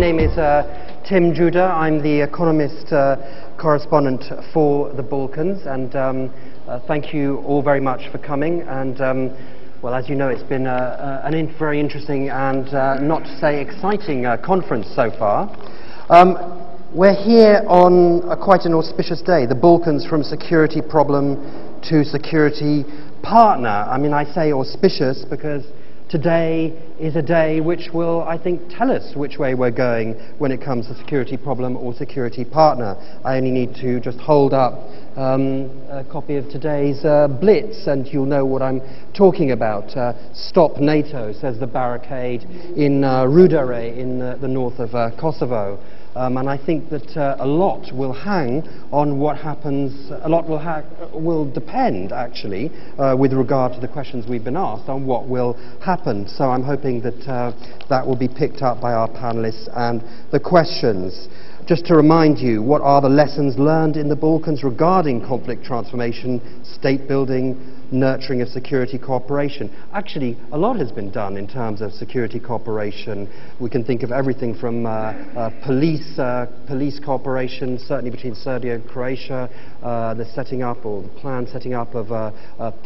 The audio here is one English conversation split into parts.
name is Tim Judah. I'm the economist correspondent for the Balkans, and thank you all very much for coming. And well, as you know, it's been a very interesting and not to say exciting conference so far. We're here on quite an auspicious day, the Balkans from security problem to security partner. I mean, I say auspicious because today is a day which will, I think, tell us which way we're going when it comes to security problem or security partner. I only need to just hold up a copy of today's Blitz and you'll know what I'm talking about. Stop NATO, says the barricade in Rudare in the north of Kosovo. And I think that a lot will hang on what happens, a lot will depend, actually, with regard to the questions we've been asked, on what will happen. So I'm hoping that that will be picked up by our panelists and the questions. Just to remind you, what are the lessons learned in the Balkans regarding conflict transformation, state building, nurturing of security cooperation? Actually, a lot has been done in terms of security cooperation. We can think of everything from police cooperation, certainly between Serbia and Croatia, the setting up or the planned setting up of a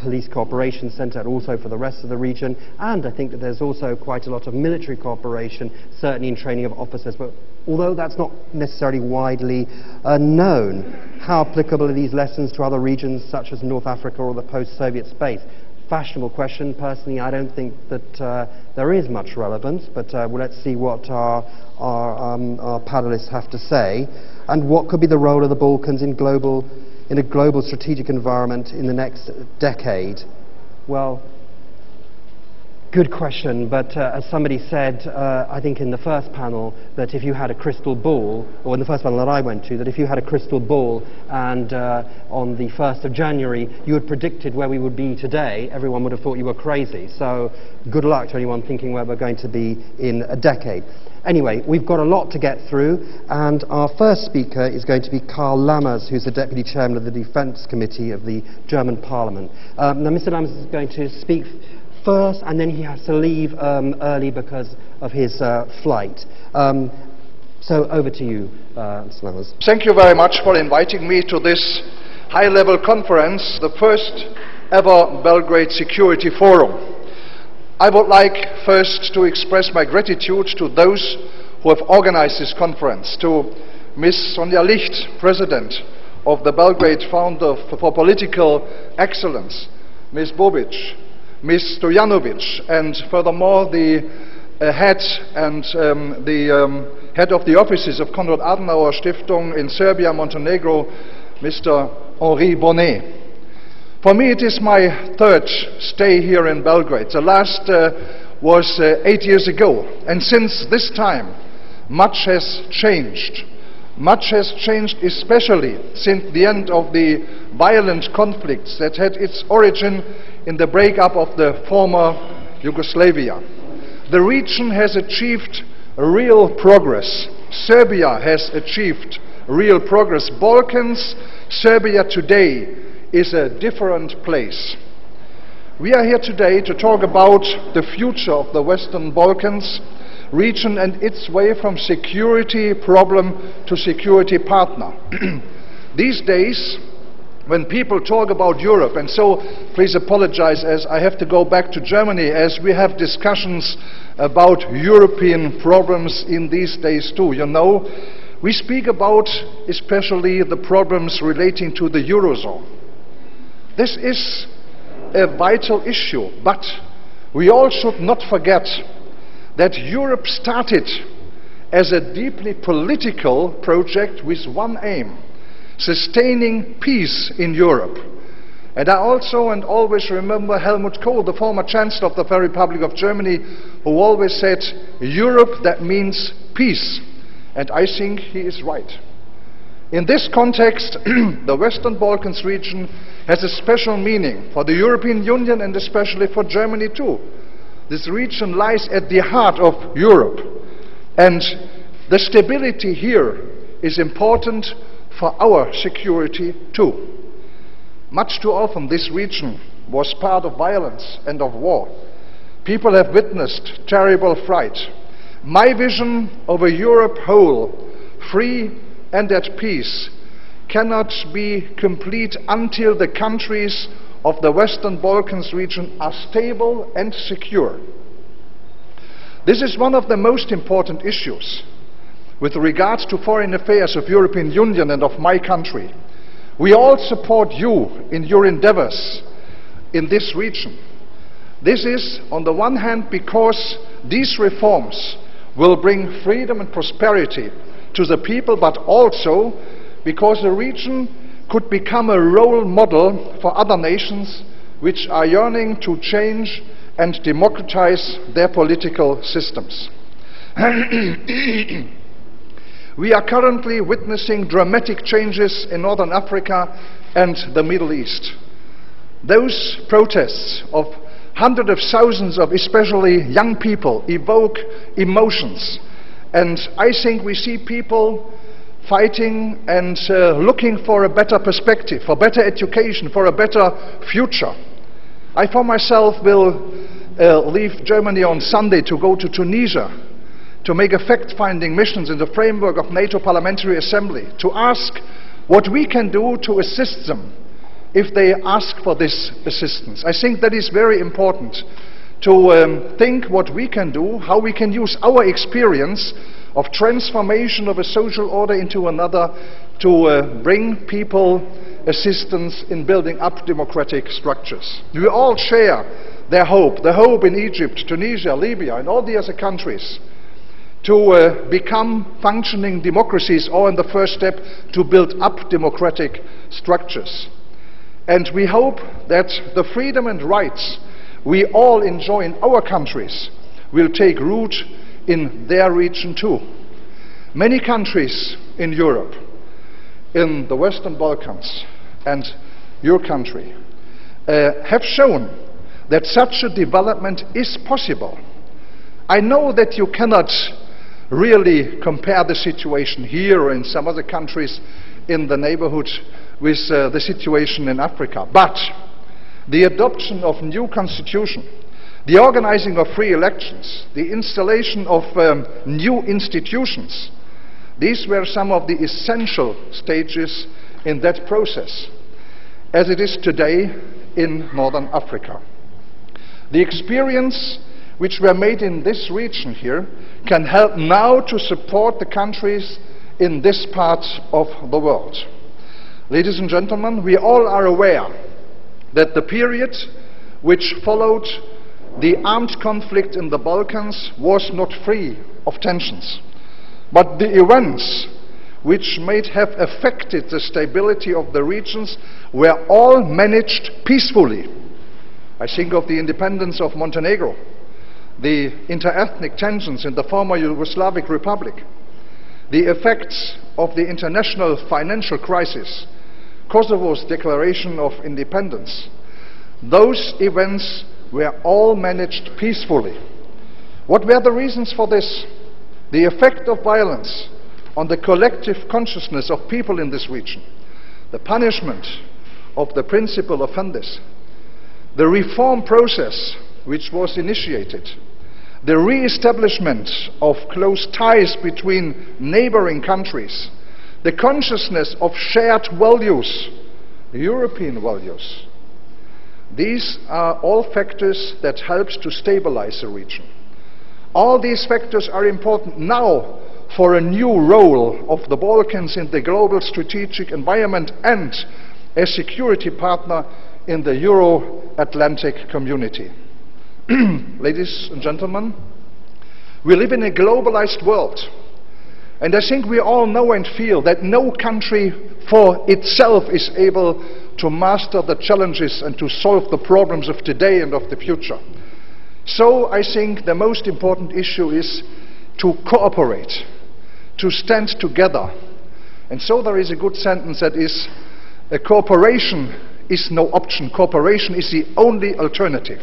police cooperation centre, and also for the rest of the region. And I think that there's also quite a lot of military cooperation, certainly in training of officers. But although that's not necessarily widely known, how applicable are these lessons to other regions such as North Africa or the post-Soviet space? Fashionable question. Personally, I don't think that there is much relevance, but well, let's see what our panelists have to say, and what could be the role of the Balkans in a global strategic environment in the next decade. Well, good question, but as somebody said, I think in the first panel, that if you had a crystal ball, or in the first panel that I went to, that if you had a crystal ball and on the 1st of January you had predicted where we would be today, everyone would have thought you were crazy. So good luck to anyone thinking where we're going to be in a decade. Anyway, we've got a lot to get through, and our first speaker is going to be Karl Lammers, who's the Deputy Chairman of the Defence Committee of the German Parliament. Now, Mr. Lammers is going to speak first, and then he has to leave early because of his flight. So over to you, Mr. Lammers. Thank you very much for inviting me to this high-level conference, the first ever Belgrade Security Forum. I would like first to express my gratitude to those who have organized this conference, to Ms. Sonja Licht, President of the Belgrade Founder for Political Excellence, Ms. Bobic, Ms. Stojanovic, and furthermore the head of the offices of Konrad Adenauer Stiftung in Serbia, Montenegro, Mr. Henri Bonnet. For me, it is my third stay here in Belgrade. The last was 8 years ago, and since this time, much has changed. Much has changed, especially since the end of the violent conflicts that had its origin in the breakup of the former Yugoslavia. The region has achieved real progress. Serbia has achieved real progress. Balkans, Serbia today is a different place. We are here today to talk about the future of the Western Balkans region and its way from security problem to security partner. These days, when people talk about Europe, and so please apologize as I have to go back to Germany, as we have discussions about European problems in these days too. You know, we speak about especially the problems relating to the Eurozone. This is a vital issue, but we all should not forget that Europe started as a deeply political project with one aim: sustaining peace in Europe. And I also and always remember Helmut Kohl, the former Chancellor of the Federal Republic of Germany, who always said, Europe, that means peace. And I think he is right. In this context, the Western Balkans region has a special meaning for the European Union and especially for Germany too. This region lies at the heart of Europe, and the stability here is important for our security too. Much too often this region was part of violence and of war. People have witnessed terrible fright. My vision of a Europe whole, free and at peace, cannot be complete until the countries of the Western Balkans region are stable and secure. This is one of the most important issues with regard to foreign affairs of European Union and of my country. We all support you in your endeavors in this region. This is, on the one hand, because these reforms will bring freedom and prosperity to the people, but also because the region could become a role model for other nations which are yearning to change and democratize their political systems. We are currently witnessing dramatic changes in Northern Africa and the Middle East. Those protests of hundreds of thousands of especially young people evoke emotions, and I think we see people fighting and looking for a better perspective, for better education, for a better future. I for myself will leave Germany on Sunday to go to Tunisia to make a fact-finding missions in the framework of NATO Parliamentary Assembly, to ask what we can do to assist them if they ask for this assistance. I think that is very important, to think what we can do, how we can use our experience of transformation of a social order into another to bring people assistance in building up democratic structures. We all share their hope, the hope in Egypt, Tunisia, Libya, and all the other countries to become functioning democracies, or in the first step to build up democratic structures. And we hope that the freedom and rights we all enjoy in our countries will take root in their region too. Many countries in Europe, in the Western Balkans and your country, have shown that such a development is possible. I know that you cannot really compare the situation here or in some other countries in the neighborhood with the situation in Africa, but the adoption of new constitution, the organizing of free elections, the installation of new institutions, these were some of the essential stages in that process, as it is today in Northern Africa. The experience which were made in this region here can help now to support the countries in this part of the world. Ladies and gentlemen, we all are aware that the period which followed the armed conflict in the Balkans was not free of tensions, but the events which might have affected the stability of the regions were all managed peacefully. I think of the independence of Montenegro, the inter-ethnic tensions in the former Yugoslavic Republic, the effects of the international financial crisis, Kosovo's declaration of independence. Those events were all managed peacefully. What were the reasons for this? The effect of violence on the collective consciousness of people in this region, the punishment of the principal offenders, the reform process which was initiated, the re-establishment of close ties between neighboring countries, the consciousness of shared values, European values. These are all factors that helped to stabilize the region. All these factors are important now for a new role of the Balkans in the global strategic environment and as security partner in the Euro-Atlantic community. Ladies and gentlemen, we live in a globalized world, and I think we all know and feel that no country for itself is able to master the challenges and to solve the problems of today and of the future. So I think the most important issue is to cooperate, to stand together. And so there is a good sentence that is, cooperation is no option, cooperation is the only alternative.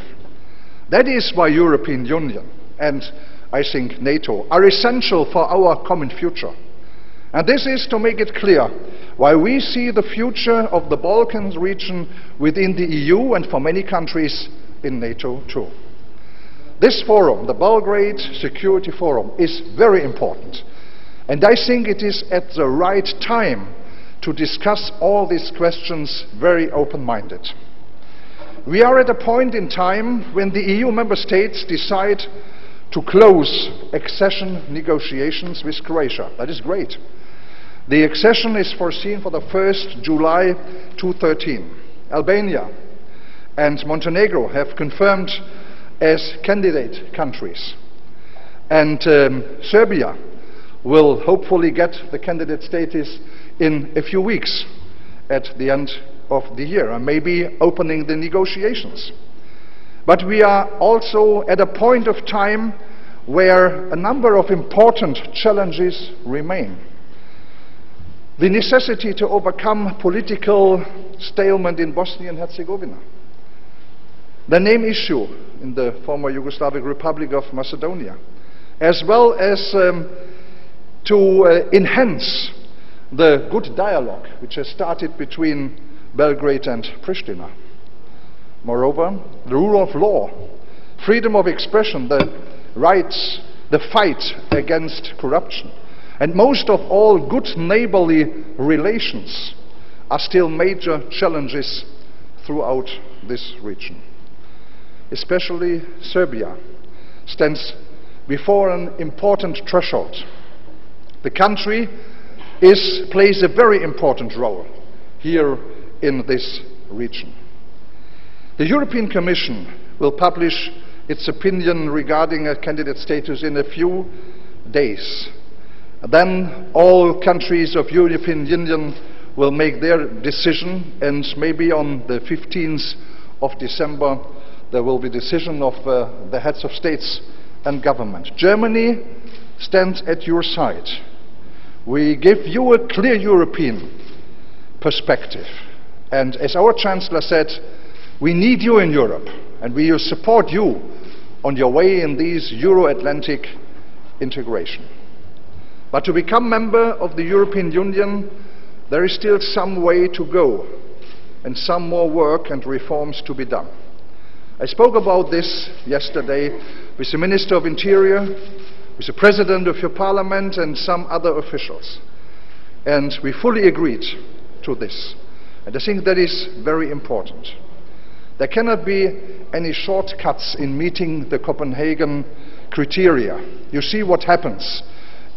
That is why European Union and I think NATO are essential for our common future. And this is to make it clear why we see the future of the Balkans region within the EU and for many countries in NATO too. This forum, the Belgrade Security Forum, is very important. And I think it is at the right time to discuss all these questions very open-minded. We are at a point in time when the EU member states decide to close accession negotiations with Croatia. That is great. The accession is foreseen for the 1st July 2013. Albania and Montenegro have confirmed as candidate countries. And Serbia will hopefully get the candidate status in a few weeks at the end of the year, and maybe opening the negotiations. But we are also at a point of time where a number of important challenges remain. The necessity to overcome political stalemate in Bosnia and Herzegovina. The name issue in the former Yugoslavic Republic of Macedonia, as well as to enhance the good dialogue which has started between Belgrade and Pristina. Moreover, the rule of law, freedom of expression, the rights, the fight against corruption, and most of all, good neighborly relations are still major challenges throughout this region. Especially Serbia stands before an important threshold. The country plays a very important role here in this region. The European Commission will publish its opinion regarding a candidate status in a few days. Then all countries of European Union will make their decision, and maybe on the 15th of December there will be a decision of the heads of states and government. Germany stands at your side. We give you a clear European perspective. And as our Chancellor said, we need you in Europe, and we will support you on your way in this Euro-Atlantic integration. But to become member of the European Union, there is still some way to go, and some more work and reforms to be done. I spoke about this yesterday with the Minister of Interior, with the President of your Parliament, and some other officials. And we fully agreed to this. And I think that is very important. There cannot be any shortcuts in meeting the Copenhagen criteria. You see what happens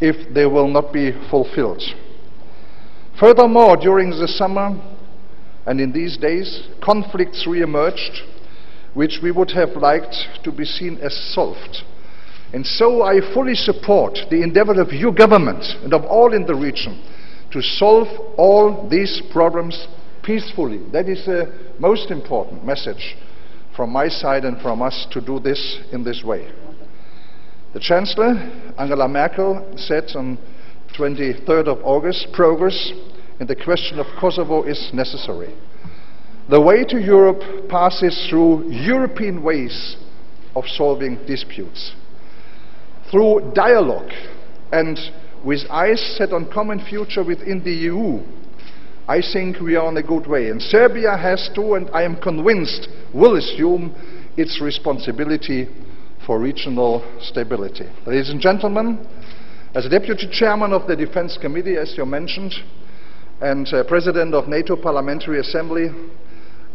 if they will not be fulfilled. Furthermore, during the summer and in these days, conflicts re-emerged, which we would have liked to be seen as solved. And so I fully support the endeavor of your government and of all in the region to solve all these problems peacefully. That is the most important message from my side and from us, to do this in this way. The Chancellor, Angela Merkel, said on 23rd of August, progress in the question of Kosovo is necessary. The way to Europe passes through European ways of solving disputes. Through dialogue and with eyes set on common future within the EU, I think we are on a good way. And Serbia has to, and I am convinced, will assume its responsibility for regional stability. Ladies and gentlemen, as Deputy Chairman of the Defense Committee, as you mentioned, and President of NATO Parliamentary Assembly,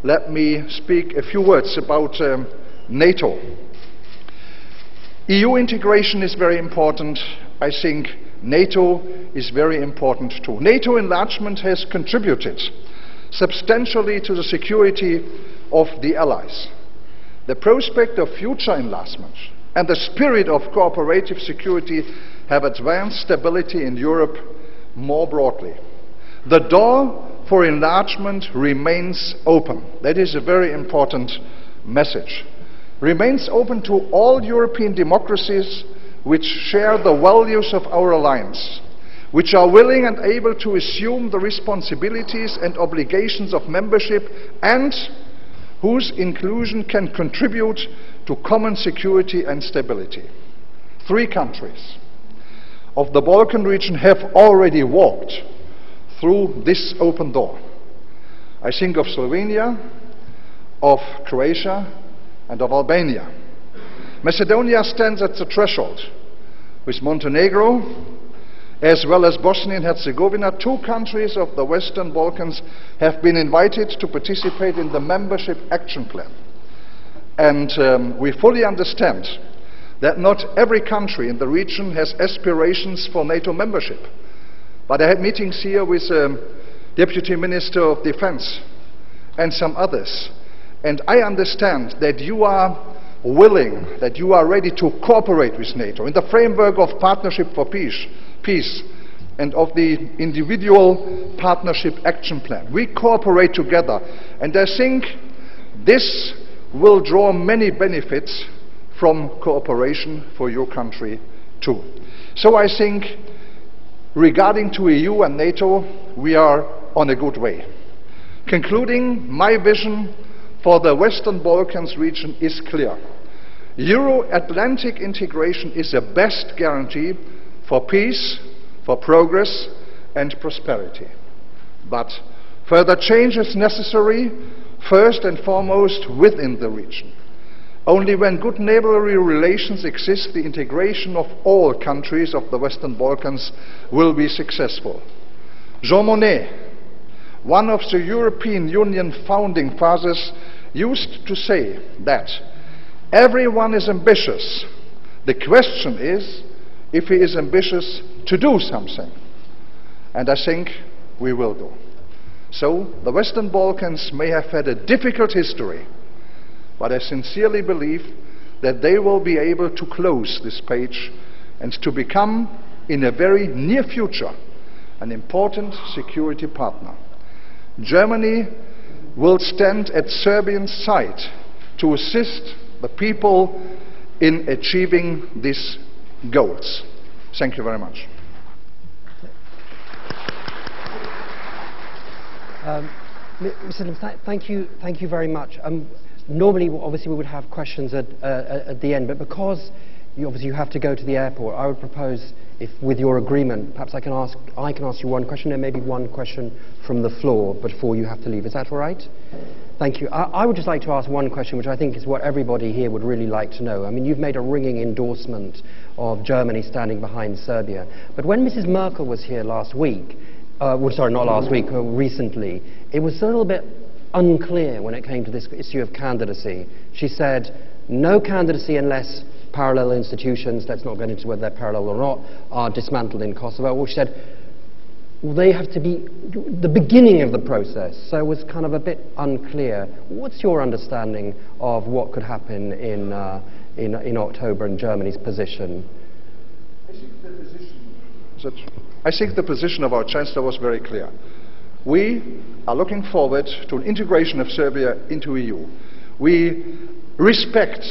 let me speak a few words about NATO. EU integration is very important. I think NATO is very important too. NATO enlargement has contributed substantially to the security of the Allies. The prospect of future enlargement and the spirit of cooperative security have advanced stability in Europe more broadly. The door for enlargement remains open. That is a very important message. Remains open to all European democracies which share the values of our alliance, which are willing and able to assume the responsibilities and obligations of membership, and whose inclusion can contribute to common security and stability. 3 countries of the Balkan region have already walked through this open door. I think of Slovenia, of Croatia, and of Albania. Macedonia stands at the threshold. With Montenegro, as well as Bosnia and Herzegovina, 2 countries of the Western Balkans have been invited to participate in the Membership Action Plan. And we fully understand that not every country in the region has aspirations for NATO membership. But I had meetings here with Deputy Minister of Defense and some others. And I understand that you are willing, that you are ready to cooperate with NATO in the framework of Partnership for Peace and of the individual Partnership Action Plan. We cooperate together, and I think this will draw many benefits from cooperation for your country too. So I think regarding to EU and NATO, we are on a good way. Concluding, my vision for the Western Balkans region is clear. Euro-Atlantic integration is the best guarantee for peace, for progress and prosperity. But further change is necessary, first and foremost within the region. Only when good neighborly relations exist, the integration of all countries of the Western Balkans will be successful. Jean Monnet, one of the European Union founding fathers, used to say that everyone is ambitious. The question is if he is ambitious to do something. And I think we will do. So the Western Balkans may have had a difficult history, but I sincerely believe that they will be able to close this page and to become, in a very near future, an important security partner. Germany will stand at Serbia's side to assist the people in achieving these goals. Thank you very much. Mr. Lim, thank you very much. Normally, obviously, we would have questions at the end, but because you have to go to the airport, I would propose, if with your agreement, perhaps I can ask you one question, and maybe one question from the floor before you have to leave. Is that all right? Thank you. I would just like to ask one question, which I think is what everybody here would really like to know. I mean, you've made a ringing endorsement of Germany standing behind Serbia. But when Mrs. Merkel was here last week, sorry, not last week, recently, it was a little bit unclear when it came to this issue of candidacy. She said, no candidacy unless parallel institutions, let's not get into whether they're parallel or not, are dismantled in Kosovo. Well, she said, they have to be the beginning of the process, so it was kind of a bit unclear. What's your understanding of what could happen in October in Germany's position? I think the position of our Chancellor was very clear. We are looking forward to an integration of Serbia into EU. We respect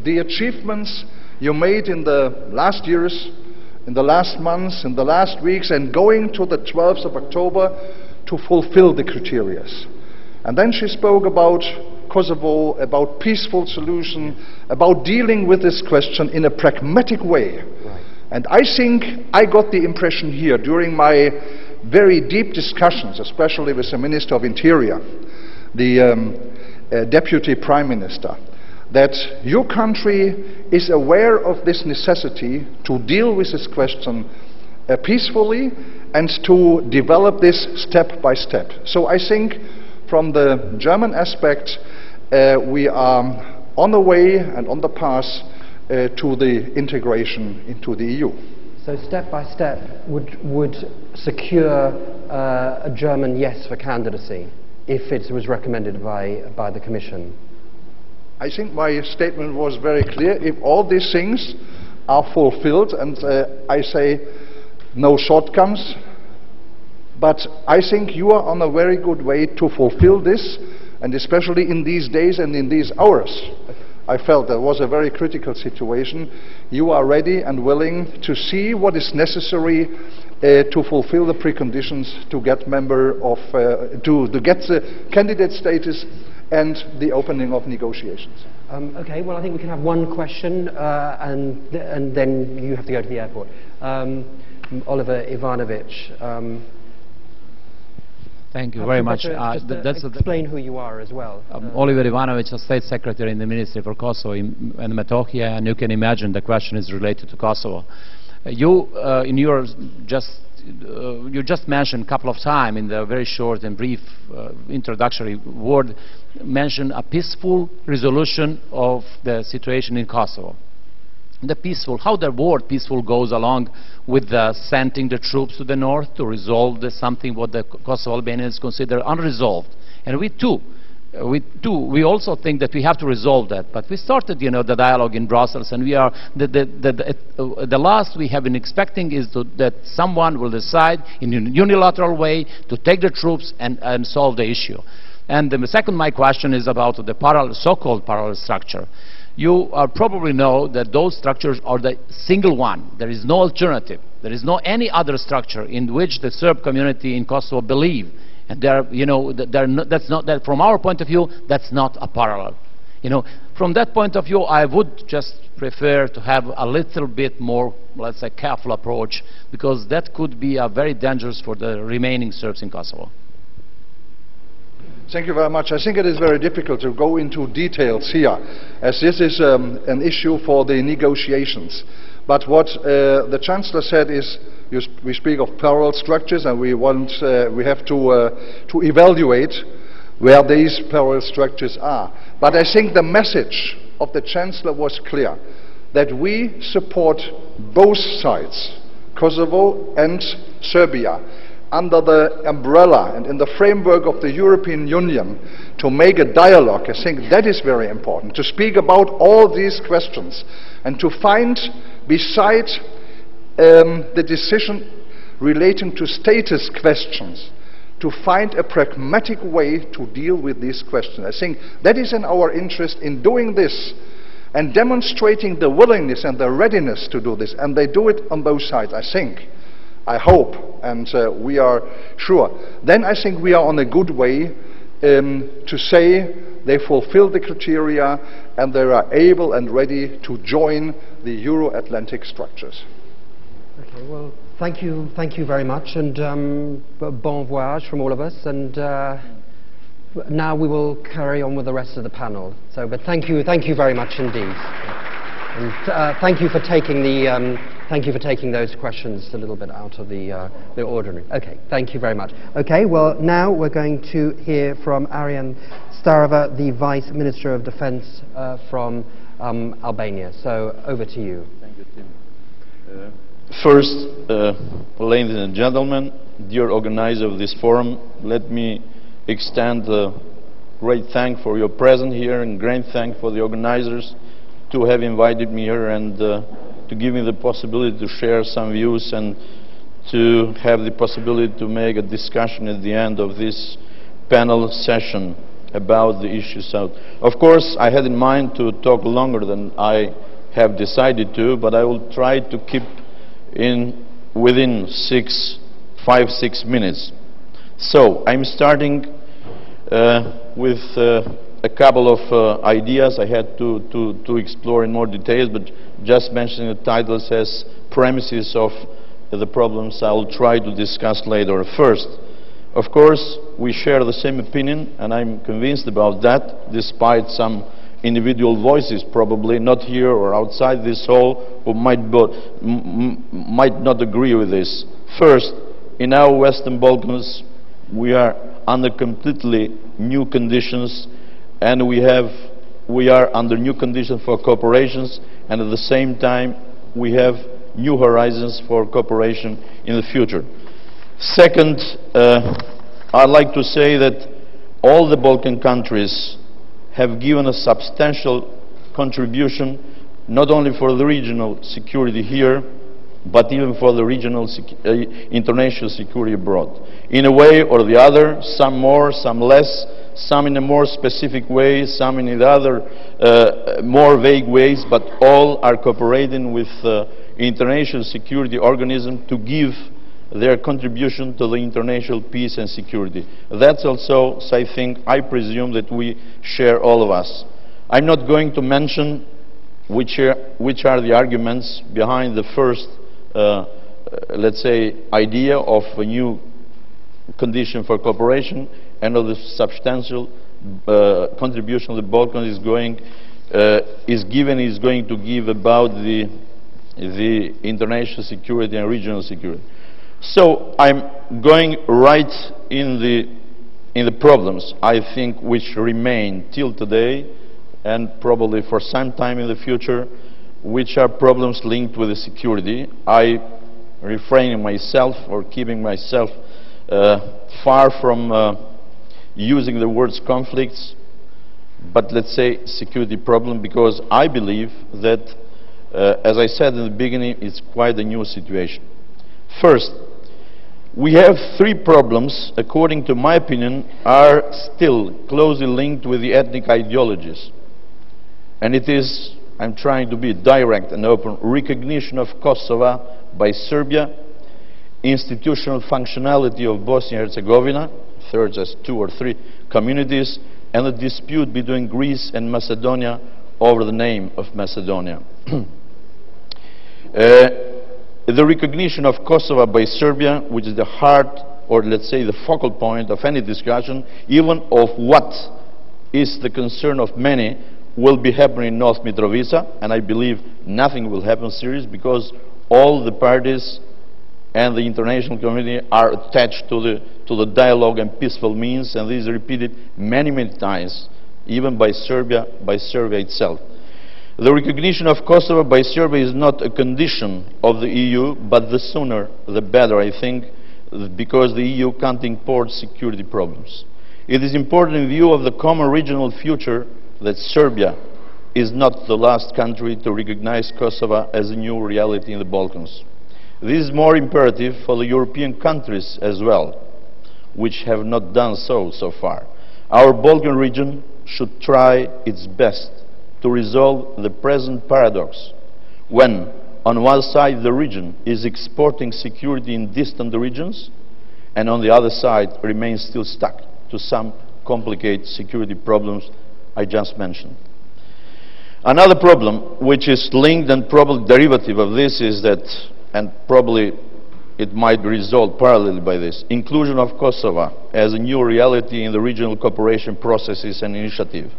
the achievements you made in the last years, in the last months, in the last weeks, and going to the 12th of October to fulfill the criteria. And then she spoke about Kosovo, about peaceful solution, about dealing with this question in a pragmatic way. Right. And I think I got the impression here during my very deep discussions, especially with the Minister of Interior, the Deputy Prime Minister, that your country is aware of this necessity to deal with this question peacefully and to develop this step by step. So I think from the German aspect we are on the way and on the path to the integration into the EU. So step by step would secure a German yes for candidacy if it was recommended by the Commission? I think my statement was very clear. If all these things are fulfilled, and I say no shortcomings, but I think you are on a very good way to fulfill this, and especially in these days and in these hours. I felt there was a very critical situation. You are ready and willing to see what is necessary to fulfill the preconditions to get to get the candidate status and the opening of negotiations. Okay, well I think we can have one question and then you have to go to the airport. Oliver Ivanovic. Thank you very much. Just explain who you are as well. Oliver Ivanovic, a State Secretary in the Ministry for Kosovo and Metohija, and you can imagine the question is related to Kosovo. You just mentioned a couple of times in the very short and brief introductory word, mentioned a peaceful resolution of the situation in Kosovo. The peaceful, how the word peaceful goes along with sending the troops to the north to resolve something what the Kosovo Albanians consider unresolved. And we also think that we have to resolve that. But we started, the dialogue in Brussels, and we are the last we have been expecting is that someone will decide in a unilateral way to take the troops and solve the issue. And the second, my question is about the so-called parallel structure. You probably know that those structures are the single one. There is no alternative. There is no any other structure in which the Serb community in Kosovo believe. And from our point of view, that's not a parallel. From that point of view, I would just prefer to have a little bit more, let's say, careful approach, because that could be very dangerous for the remaining Serbs in Kosovo. Thank you very much. I think it is very difficult to go into details here, as this is an issue for the negotiations. But what the Chancellor said is, we speak of parallel structures, and we have to evaluate where these parallel structures are. But I think the message of the Chancellor was clear, that we support both sides, Kosovo and Serbia, under the umbrella and in the framework of the European Union, to make a dialogue. I think that is very important, to speak about all these questions and to find, besides the decision relating to status questions, to find a pragmatic way to deal with these questions. I think that is in our interest in doing this and demonstrating the willingness and the readiness to do this, and they do it on both sides, I think. I hope, and we are sure. Then I think we are on a good way to say they fulfill the criteria and they are able and ready to join the Euro-Atlantic structures. Okay, well, thank you very much, and bon voyage from all of us. And now we will carry on with the rest of the panel. But thank you very much indeed. And thank you for taking those questions a little bit out of the ordinary. Okay, thank you very much. Okay, well, now we're going to hear from Ariane Starova, the Vice Minister of Defense from Albania. So over to you. Thank you, Tim. First, ladies and gentlemen, dear organizer of this forum, let me extend a great thanks for your presence here and great thanks for the organizers to have invited me here and to give me the possibility to share some views and to have the possibility to make a discussion at the end of this panel session about the issues out. Of course, I had in mind to talk longer than I have decided to, but I will try to keep within 5-6 minutes. So I'm starting with a couple of ideas I had to explore in more details, but just mentioning the title says premises of the problems I will try to discuss later. First, of course, we share the same opinion, and I'm convinced about that, despite some individual voices probably not here or outside this hall who might not agree with this. First, in our Western Balkans, we are under completely new conditions, and we are under new conditions for cooperations, and at the same time we have new horizons for cooperation in the future. Second, I'd like to say that all the Balkan countries have given a substantial contribution, not only for the regional security here, but even for the regional international security abroad. In a way or the other, some more, some less, some in a more specific way, some in the other more vague ways, but all are cooperating with international security organism to give their contribution to the international peace and security. That's also, I presume that we share, all of us. I'm not going to mention which are the arguments behind the first, let's say, idea of a new condition for cooperation and of the substantial contribution the Balkans is going to give about the international security and regional security. So I'm going right in the problems, I think, which remain till today and probably for some time in the future, which are problems linked with the security. I refrain myself or keeping myself far from using the words conflicts, but let's say security problem, because I believe that, as I said in the beginning, it's quite a new situation. First, we have three problems, according to my opinion, are still closely linked with the ethnic ideologies. And it is, I'm trying to be direct and open, recognition of Kosovo by Serbia, institutional functionality of Bosnia and Herzegovina, third as 2 or 3 communities, and the dispute between Greece and Macedonia over the name of Macedonia. The recognition of Kosovo by Serbia, which is the heart, or let's say the focal point of any discussion, even of what is the concern of many, will be happening in North Mitrovica, and I believe nothing will happen serious because all the parties and the international community are attached to the dialogue and peaceful means, and this is repeated many, many times, even by Serbia itself. The recognition of Kosovo by Serbia is not a condition of the EU, but the sooner the better, I think, because the EU can't import security problems. It is important in view of the common regional future that Serbia is not the last country to recognize Kosovo as a new reality in the Balkans. This is more imperative for the European countries as well, which have not done so far. Our Balkan region should try its best to resolve the present paradox when, on one side, the region is exporting security in distant regions, and on the other side remains still stuck to some complicated security problems I just mentioned. Another problem which is linked and probably derivative of this is that, and probably it might be resolved parallelly by this, inclusion of Kosovo as a new reality in the regional cooperation processes and initiative.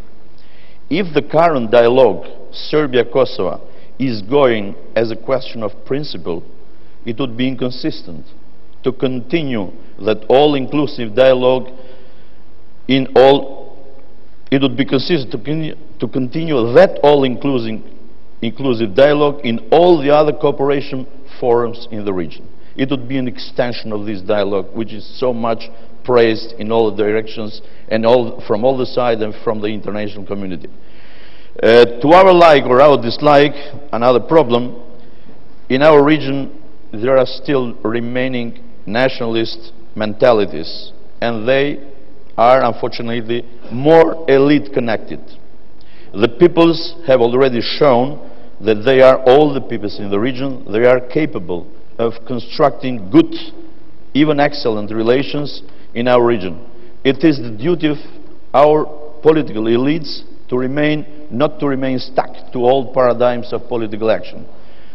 If the current dialogue, Serbia-Kosovo, is going as a question of principle, it would be inconsistent to continue that all-inclusive dialogue in all. It would be consistent to continue that all-inclusive dialogue in all the other cooperation forums in the region. It would be an extension of this dialogue, which is so much praised in all the directions and from all the sides and from the international community. To our like or our dislike, another problem, in our region there are still remaining nationalist mentalities, and they are unfortunately more elite connected. The peoples have already shown that they are, all the peoples in the region, they are capable of constructing good, even excellent relations in our region. It is the duty of our political elites to not to remain stuck to old paradigms of political action.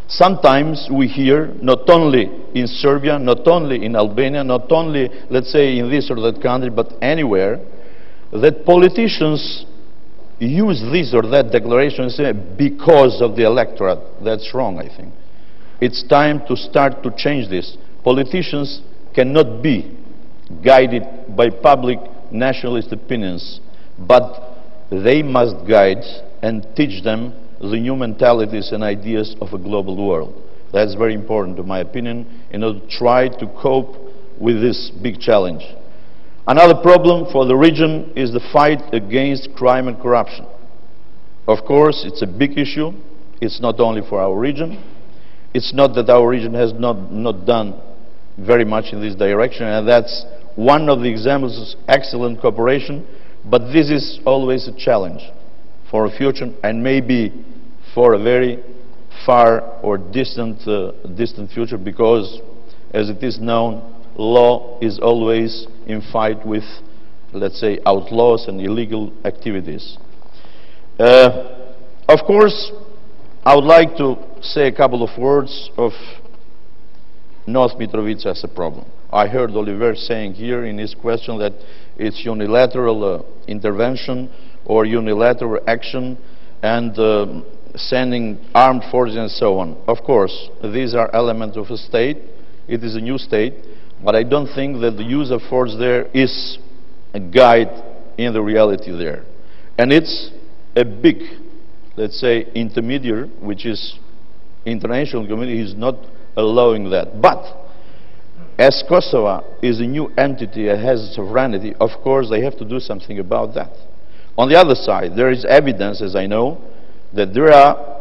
Sometimes we hear, not only in Serbia, not only in Albania, not only, let's say, in this or that country, but anywhere, that politicians use this or that declaration and say, because of the electorate. That's wrong, I think. It's time to start to change this. Politicians cannot be guided by public nationalist opinions, but they must guide and teach them the new mentalities and ideas of a global world. That's very important, to my opinion, in order to try to cope with this big challenge. Another problem for the region is the fight against crime and corruption. Of course, it's a big issue. It's not only for our region. It's not that our region has not done very much in this direction, and that's one of the examples of excellent cooperation, but this is always a challenge for a future, and maybe for a very far or distant future, because, as it is known, law is always in fight with, let's say, outlaws and illegal activities. Of course, I would like to say a couple of words of North Mitrovica as a problem. I heard Oliver saying here in his question that it's unilateral intervention or unilateral action and sending armed forces and so on. Of course, these are elements of a state. It is a new state, but I don't think that the use of force there is a guide in the reality there. And it's a big, let's say, intermediary, which is international community, is not allowing that. But as Kosovo is a new entity and has sovereignty, of course they have to do something about that. On the other side, there is evidence, as I know, that there are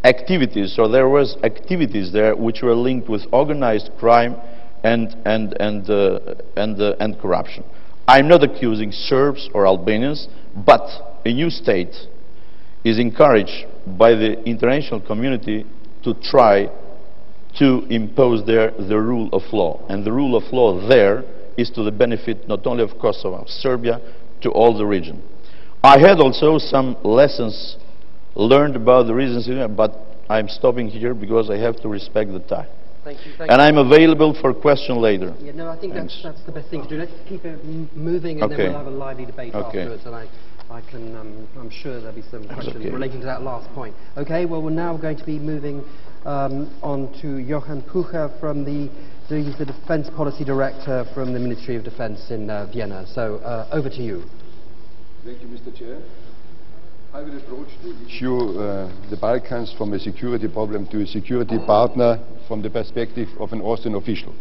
activities, or there was activities there which were linked with organized crime and corruption. I'm not accusing Serbs or Albanians, but a new state is encouraged by the international community to try to impose there the rule of law. And the rule of law there is to the benefit not only of Kosovo, Serbia, to all the region. I had also some lessons learned about the reasons, but I'm stopping here because I have to respect the time. Thank you. And I'm available for question later. Yeah, no, I think that's the best thing to do. Let's keep it moving, and then we'll have a lively debate afterwards. And I'm sure there'll be some questions relating to that last point. Okay, well, we're now going to be moving on to Johan Pucher from he's the Defence Policy Director from the Ministry of Defence in Vienna. So over to you. Thank you, Mr. Chair. I will approach the issue, the Balkans, from a security problem to a security partner from the perspective of an Austrian official.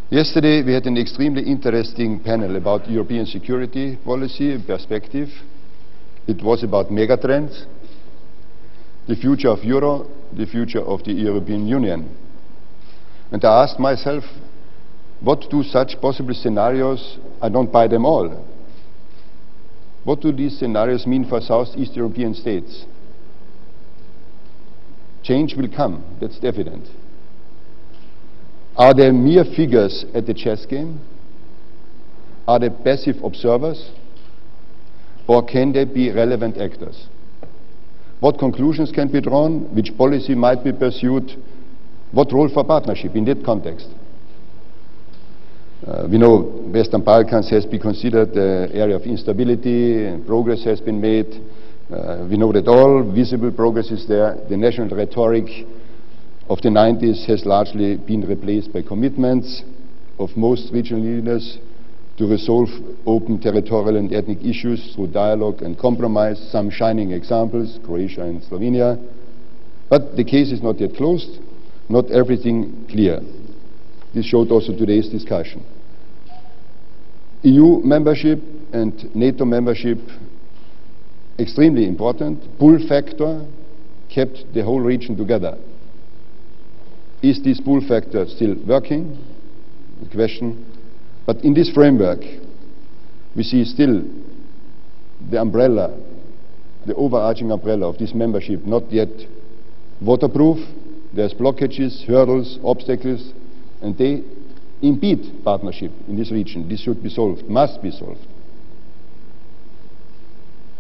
Yesterday we had an extremely interesting panel about European security policy and perspective. It was about megatrends, the future of Euro, the future of the European Union. And I asked myself, what do such possible scenarios, I don't buy them all, what do these scenarios mean for Southeast European states? Change will come, that's evident. Are they mere figures at the chess game? Are they passive observers? Or can they be relevant actors? What conclusions can be drawn? Which policy might be pursued? What role for partnership in that context? We know Western Balkans has been considered an area of instability, and progress has been made. We know that all visible progress is there. The national rhetoric of the 90s has largely been replaced by commitments of most regional leaders to resolve open territorial and ethnic issues through dialogue and compromise. Some shining examples, Croatia and Slovenia. But the case is not yet closed, not everything clear. This showed also today's discussion. EU membership and NATO membership, extremely important. Pull factor kept the whole region together. Is this pull factor still working? The question. But in this framework, we see still the umbrella, the overarching umbrella of this membership not yet waterproof. There's blockages, hurdles, obstacles, and they impede partnership in this region. This should be solved, must be solved.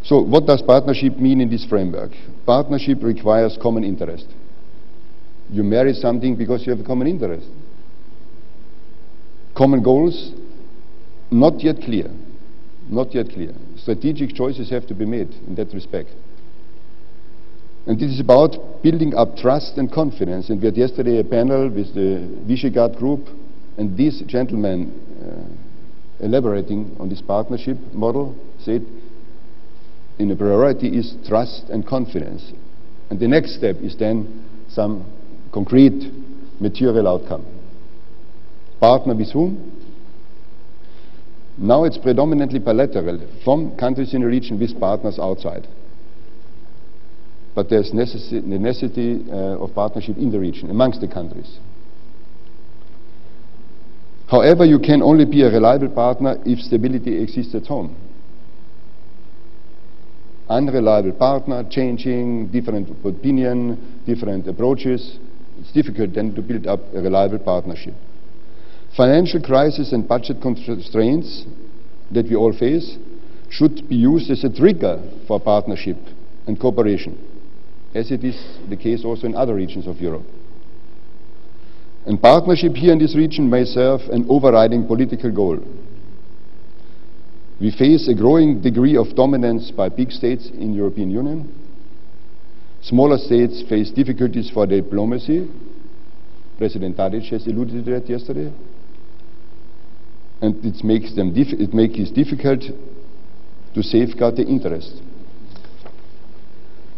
So what does partnership mean in this framework? Partnership requires common interest. You marry something because you have a common interest. Common goals, not yet clear. Not yet clear. Strategic choices have to be made in that respect. And this is about building up trust and confidence. And we had yesterday a panel with the Visegrad group, and these gentlemen elaborating on this partnership model said, in a priority is trust and confidence. And the next step is then some concrete material outcome. Partner with whom? Now it's predominantly bilateral, from countries in the region with partners outside. But there's the necessity of partnership in the region, amongst the countries. However, you can only be a reliable partner if stability exists at home. Unreliable partner, changing, different opinion, different approaches, it's difficult then to build up a reliable partnership. Financial crisis and budget constraints that we all face should be used as a trigger for partnership and cooperation, as it is the case also in other regions of Europe. And partnership here in this region may serve an overriding political goal. We face a growing degree of dominance by big states in the European Union. Smaller states face difficulties for diplomacy. President Tadic has alluded to that yesterday. And it makes it difficult to safeguard the interest.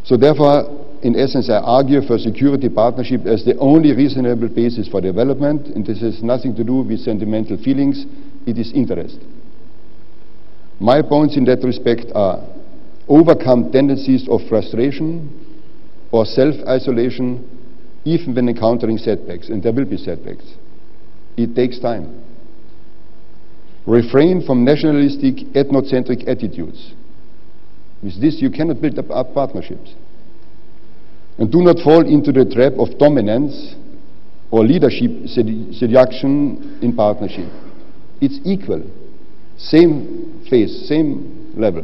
So therefore, in essence, I argue for security partnership as the only reasonable basis for development, and this has nothing to do with sentimental feelings, it is interest. My points in that respect are: overcome tendencies of frustration or self-isolation, even when encountering setbacks, and there will be setbacks. It takes time. Refrain from nationalistic, ethnocentric attitudes. With this, you cannot build up partnerships. And do not fall into the trap of dominance or leadership seduction in partnership. It's equal, same phase, same level,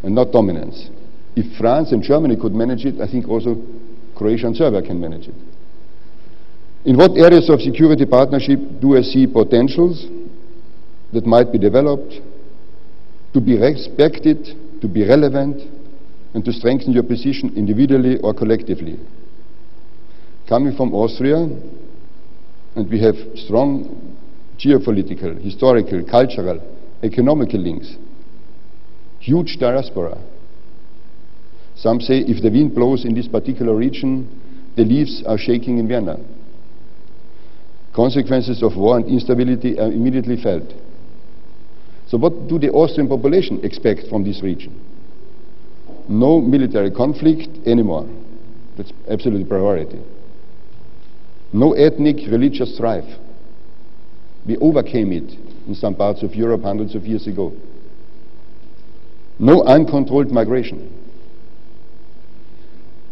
and not dominance. If France and Germany could manage it, I think also Croatia and Serbia can manage it. In what areas of security partnership do I see potentials that might be developed to be respected, to be relevant, and to strengthen your position individually or collectively? Coming from Austria, and we have strong geopolitical, historical, cultural, economical links, huge diaspora. Some say if the wind blows in this particular region, the leaves are shaking in Vienna. Consequences of war and instability are immediately felt. So what do the Austrian population expect from this region? No military conflict anymore. That's absolute priority. No ethnic, religious strife. We overcame it in some parts of Europe hundreds of years ago. No uncontrolled migration.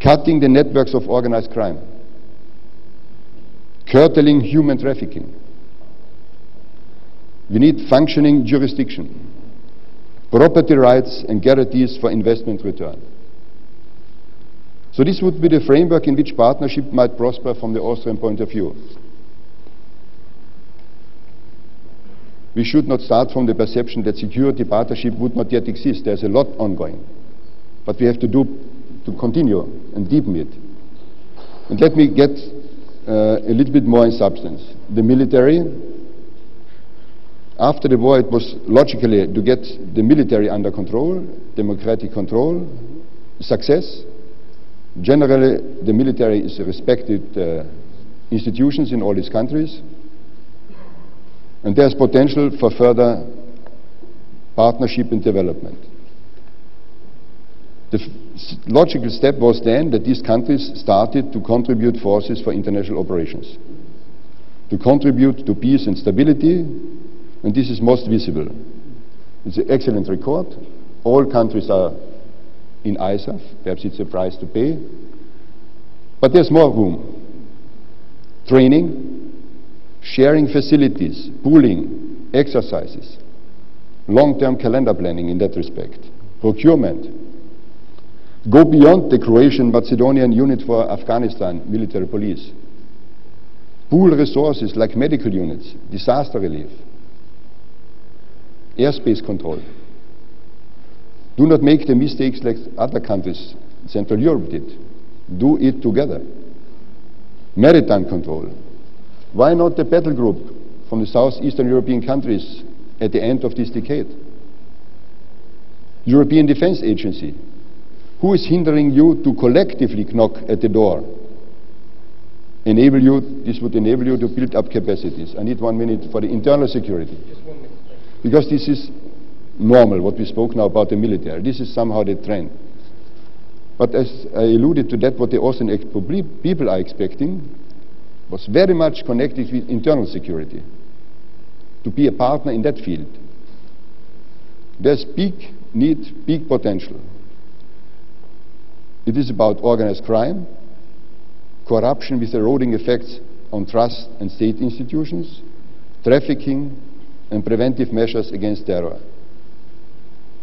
Cutting the networks of organized crime. Curtailing human trafficking. We need functioning jurisdiction, property rights and guarantees for investment return. So this would be the framework in which partnership might prosper from the Austrian point of view. We should not start from the perception that security partnership would not yet exist. There's a lot ongoing. But we have to continue and deepen it. And let me get a little bit more in substance. The military. After the war, it was logically to get the military under control, democratic control, success. Generally, the military is a respected institutions in all these countries. And there's potential for further partnership and development. The logical step was then that these countries started to contribute forces for international operations, to contribute to peace and stability, and this is most visible. It's an excellent record. All countries are in ISAF. Perhaps it's a price to pay. But there's more room. Training, sharing facilities, pooling, exercises, long-term calendar planning in that respect, procurement. Go beyond the Croatian Macedonian unit for Afghanistan military police. Pool resources like medical units, disaster relief, airspace control. Do not make the mistakes like other countries, Central Europe did. Do it together. Maritime control. Why not the battle group from the southeastern European countries at the end of this decade? European Defence Agency. Who is hindering you to collectively knock at the door? This would enable you to build up capacities. I need 1 minute for the internal security. Just 1 minute. Because this is normal, what we spoke now about the military. This is somehow the trend. But as I alluded to that, what the Austrian people are expecting was very much connected with internal security, to be a partner in that field. There's big need, big potential. It is about organized crime, corruption with eroding effects on trust and state institutions, trafficking, and preventive measures against terror.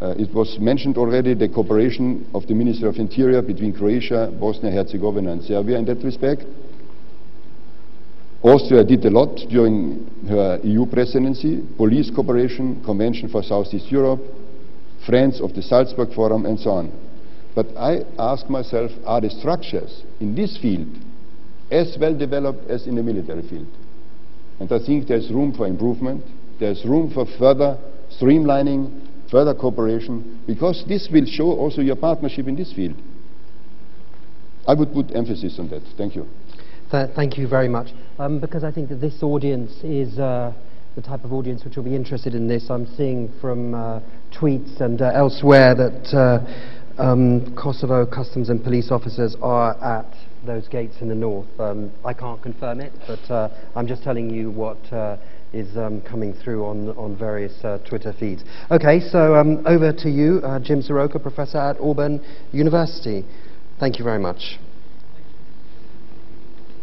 It was mentioned already, the cooperation of the Ministry of Interior between Croatia, Bosnia-Herzegovina and Serbia in that respect. Austria did a lot during her EU presidency, police cooperation, Convention for Southeast Europe, Friends of the Salzburg Forum, and so on. But I ask myself, are the structures in this field as well developed as in the military field? And I think there's room for improvement, there's room for further streamlining, further cooperation, because this will show also your partnership in this field. I would put emphasis on that. Thank you. Thank you very much. Because I think that this audience is the type of audience which will be interested in this. I'm seeing from tweets and elsewhere that Kosovo customs and police officers are at those gates in the north. I can't confirm it, but I'm just telling you what is coming through on various Twitter feeds. Okay, so over to you, Jim Soroka, professor at Auburn University. Thank you very much.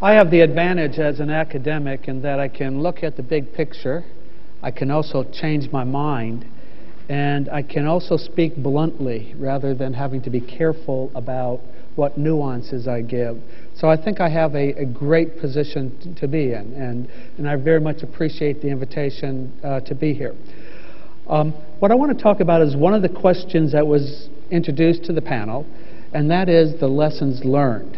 I have the advantage as an academic in that I can look at the big picture, I can also change my mind, and I can also speak bluntly rather than having to be careful about what nuances I give. So I think I have a great position to be in, and I very much appreciate the invitation to be here. What I want to talk about is one of the questions that was introduced to the panel, and that is the lessons learned.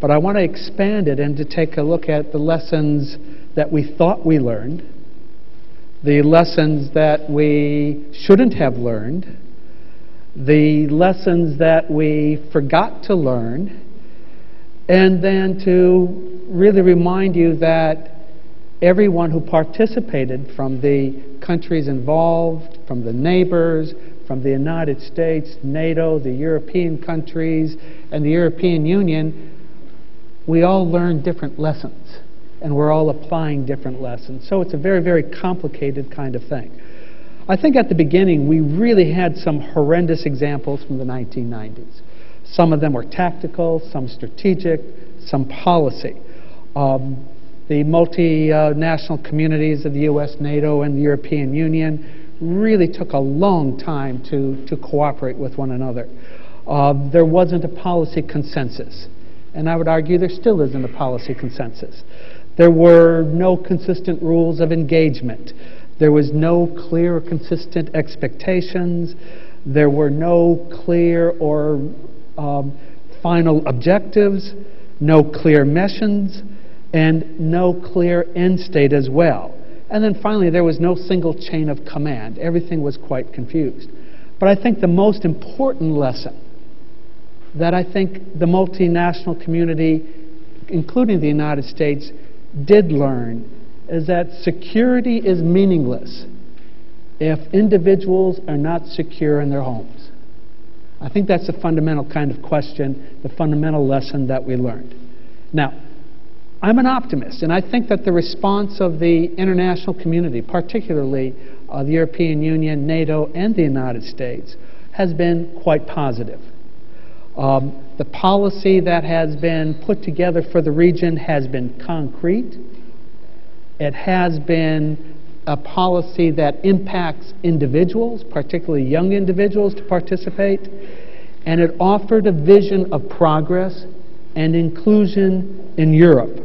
But I want to expand it and to take a look at the lessons that we thought we learned, the lessons that we shouldn't have learned, the lessons that we forgot to learn, and then to really remind you that everyone who participated, from the countries involved, from the neighbors, from the United States, NATO, the European countries, and the European Union, we all learned different lessons, and we're all applying different lessons. So it's a very, very complicated kind of thing. I think at the beginning we really had some horrendous examples from the 1990s. Some of them were tactical, some strategic, some policy. The multinational communities of the US, NATO, and the European Union really took a long time to cooperate with one another. There wasn't a policy consensus. And I would argue there still isn't a policy consensus. There were no consistent rules of engagement. There was no clear or consistent expectations. There were no clear or final objectives, no clear missions, and no clear end state as well. And then finally, there was no single chain of command. Everything was quite confused. But I think the most important lesson that I think the multinational community, including the United States, did learn is that security is meaningless if individuals are not secure in their homes. I think that's the fundamental kind of question, the fundamental lesson that we learned. Now, I'm an optimist, and I think that the response of the international community, particularly the European Union, NATO, and the United States, has been quite positive. The policy that has been put together for the region has been concrete. It has been a policy that impacts individuals, particularly young individuals, to participate, and it offered a vision of progress and inclusion in Europe.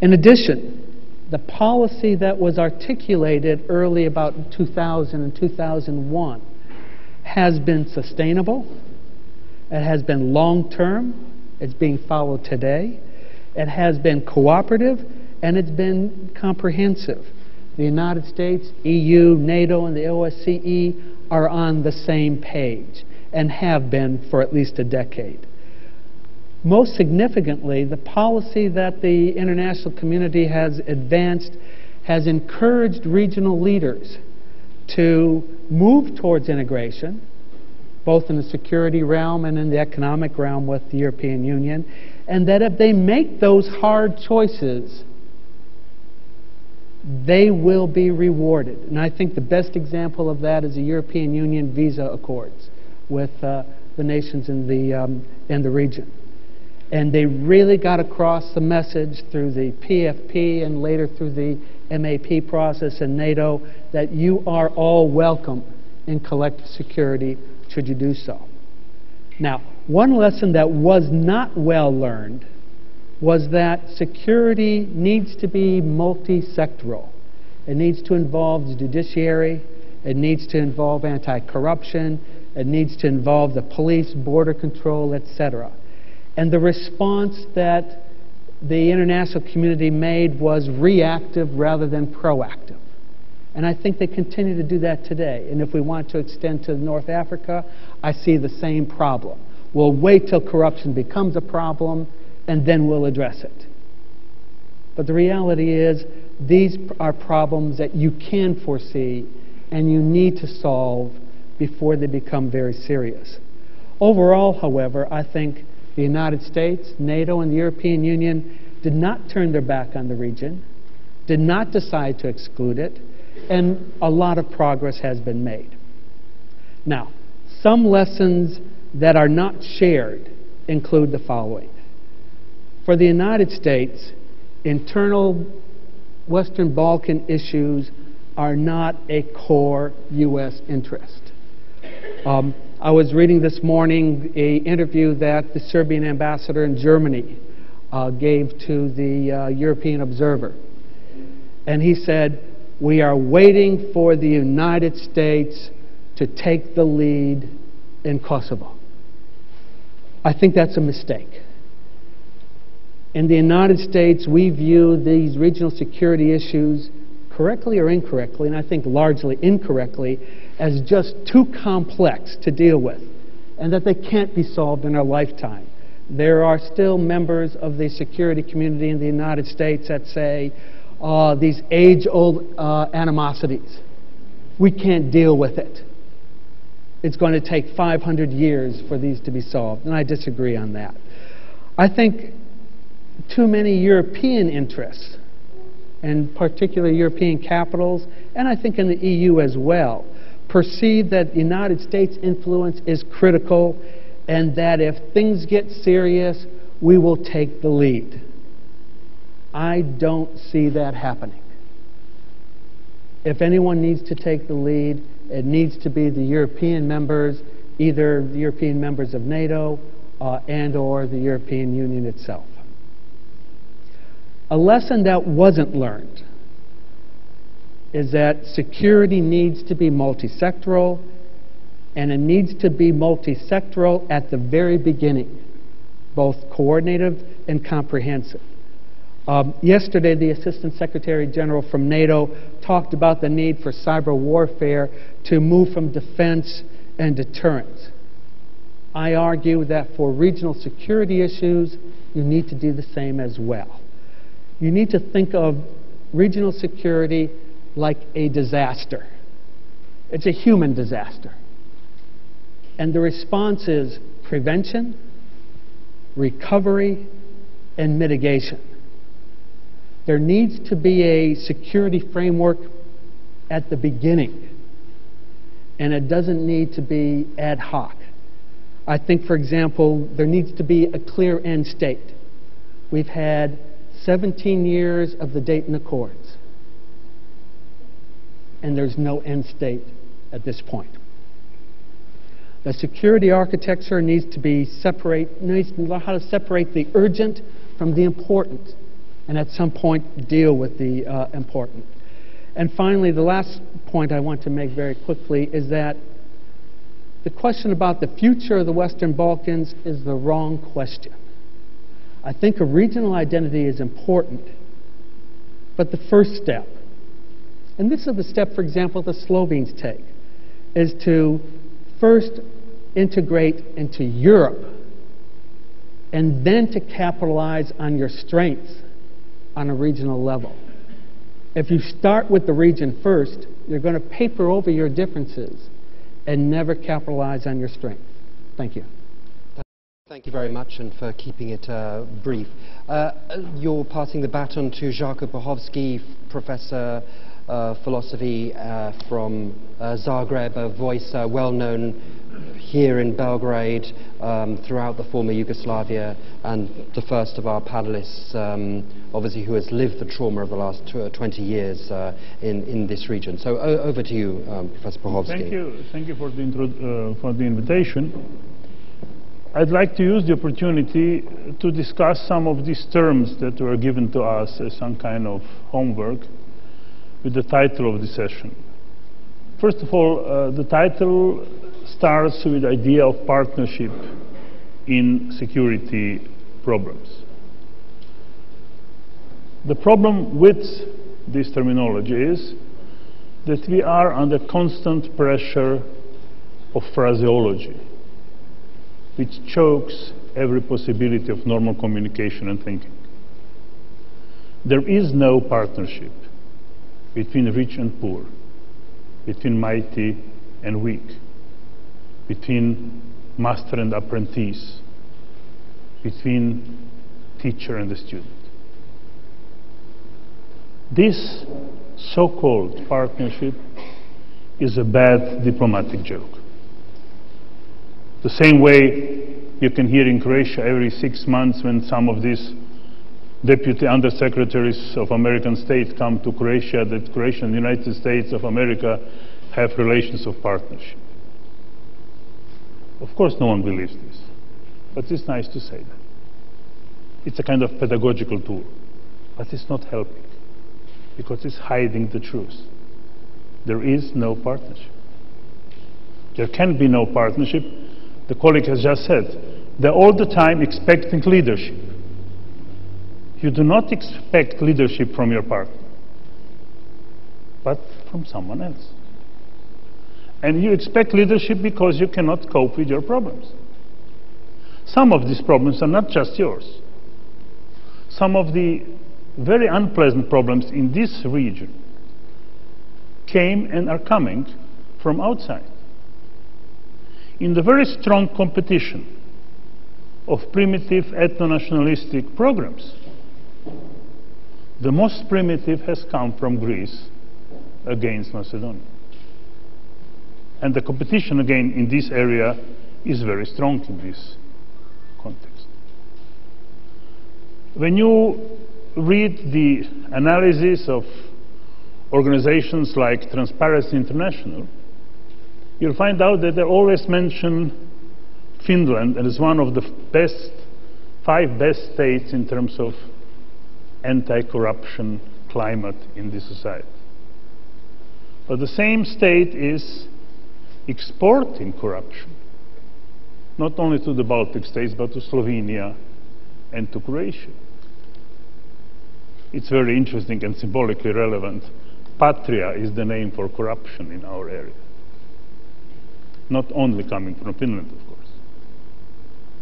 In addition, the policy that was articulated early about 2000 and 2001 has been sustainable. It has been long-term. It's being followed today. It has been cooperative, and it's been comprehensive. The United States, EU, NATO, and the OSCE are on the same page and have been for at least a decade. Most significantly, the policy that the international community has advanced has encouraged regional leaders to move towards integration, both in the security realm and in the economic realm with the European Union, and that if they make those hard choices, they will be rewarded. And I think the best example of that is the European Union visa accords with the nations in the region. And they really got across the message through the PFP and later through the MAP process in NATO that you are all welcome in collective security should you do so. Now, one lesson that was not well learned was that security needs to be multi-sectoral. It needs to involve the judiciary, it needs to involve anti-corruption, it needs to involve the police, border control, etc. And the response that the international community made was reactive rather than proactive. And I think they continue to do that today. And if we want to extend to North Africa, I see the same problem. We'll wait till corruption becomes a problem, and then we'll address it. But the reality is, these are problems that you can foresee and you need to solve before they become very serious. Overall, however, I think the United States, NATO, and the European Union did not turn their back on the region, did not decide to exclude it, and a lot of progress has been made. Now, some lessons that are not shared include the following. For the United States, internal Western Balkan issues are not a core U.S. interest. I was reading this morning an interview that the Serbian ambassador in Germany gave to the European Observer. And he said, "We are waiting for the United States to take the lead in Kosovo." I think that's a mistake. In the United States, we view these regional security issues, correctly or incorrectly, and I think largely incorrectly, as just too complex to deal with, and that they can't be solved in our lifetime. There are still members of the security community in the United States that say, these age-old animosities, we can't deal with it. It's going to take 500 years for these to be solved, and I disagree on that. I think too many European interests, and particularly European capitals, and I think in the EU as well, perceive that the United States' influence is critical and that if things get serious, we will take the lead. I don't see that happening. If anyone needs to take the lead, it needs to be the European members, either the European members of NATO and or the European Union itself. A lesson that wasn't learned is that security needs to be multi-sectoral, and it needs to be multi-sectoral at the very beginning, both coordinated and comprehensive. Yesterday, the Assistant Secretary General from NATO talked about the need for cyber warfare to move from defense and deterrence. I argue that for regional security issues, you need to do the same as well. You need to think of regional security like a disaster. It's a human disaster. And the response is prevention, recovery, and mitigation. There needs to be a security framework at the beginning, and it doesn't need to be ad hoc. I think, for example, there needs to be a clear end state. We've had 17 years of the Dayton Accords, and there's no end state at this point. The security architecture needs to know how to separate the urgent from the important, and at some point deal with the important. And finally, the last point I want to make very quickly is that the question about the future of the Western Balkans is the wrong question. I think a regional identity is important, but the first step, and this is the step, for example, the Slovenes take, is to first integrate into Europe and then to capitalize on your strengths on a regional level. If you start with the region first, you're going to paper over your differences and never capitalize on your strength. Thank you. Thank you very much, and for keeping it brief. You're passing the baton to Žarko Pohovský, Professor of Philosophy from Zagreb, a voice well-known here in Belgrade, throughout the former Yugoslavia, and the first of our panelists, obviously, who has lived the trauma of the last 20 years in this region. So over to you, Professor Pohovský. Thank you for the invitation. I'd like to use the opportunity to discuss some of these terms that were given to us as some kind of homework with the title of the session. First of all, the title starts with the idea of partnership in security problems. The problem with this terminology is that we are under constant pressure of phraseology, which chokes every possibility of normal communication and thinking. There is no partnership between rich and poor, between mighty and weak, between master and apprentice, between teacher and the student. This so-called partnership is a bad diplomatic joke. The same way you can hear in Croatia every 6 months when some of these deputy undersecretaries of American State come to Croatia, that Croatia and the United States of America have relations of partnership. Of course no one believes this, but it's nice to say that. It's a kind of pedagogical tool, but it's not helping, because it's hiding the truth. There is no partnership. There can be no partnership. The colleague has just said, they're all the time expecting leadership. You do not expect leadership from your partner, but from someone else. And you expect leadership because you cannot cope with your problems. Some of these problems are not just yours. Some of the very unpleasant problems in this region came and are coming from outside. In the very strong competition of primitive ethno-nationalistic programs, the most primitive has come from Greece against Macedonia. And the competition again in this area is very strong in this context. When you read the analysis of organizations like Transparency International, you'll find out that they always mention Finland as one of the five best states in terms of anti-corruption climate in this society. But the same state is exporting corruption, not only to the Baltic states, but to Slovenia and to Croatia. It's very interesting and symbolically relevant. Patria is the name for corruption in our area. Not only coming from Finland, of course.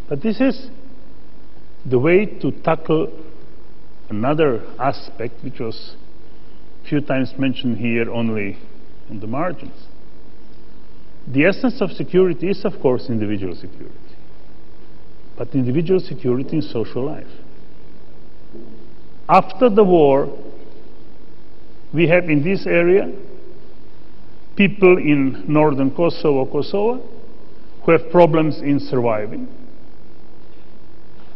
But this is the way to tackle another aspect which was a few times mentioned here only on the margins. The essence of security is, of course, individual security, but individual security in social life. After the war, we have in this area people in northern Kosovo, who have problems in surviving,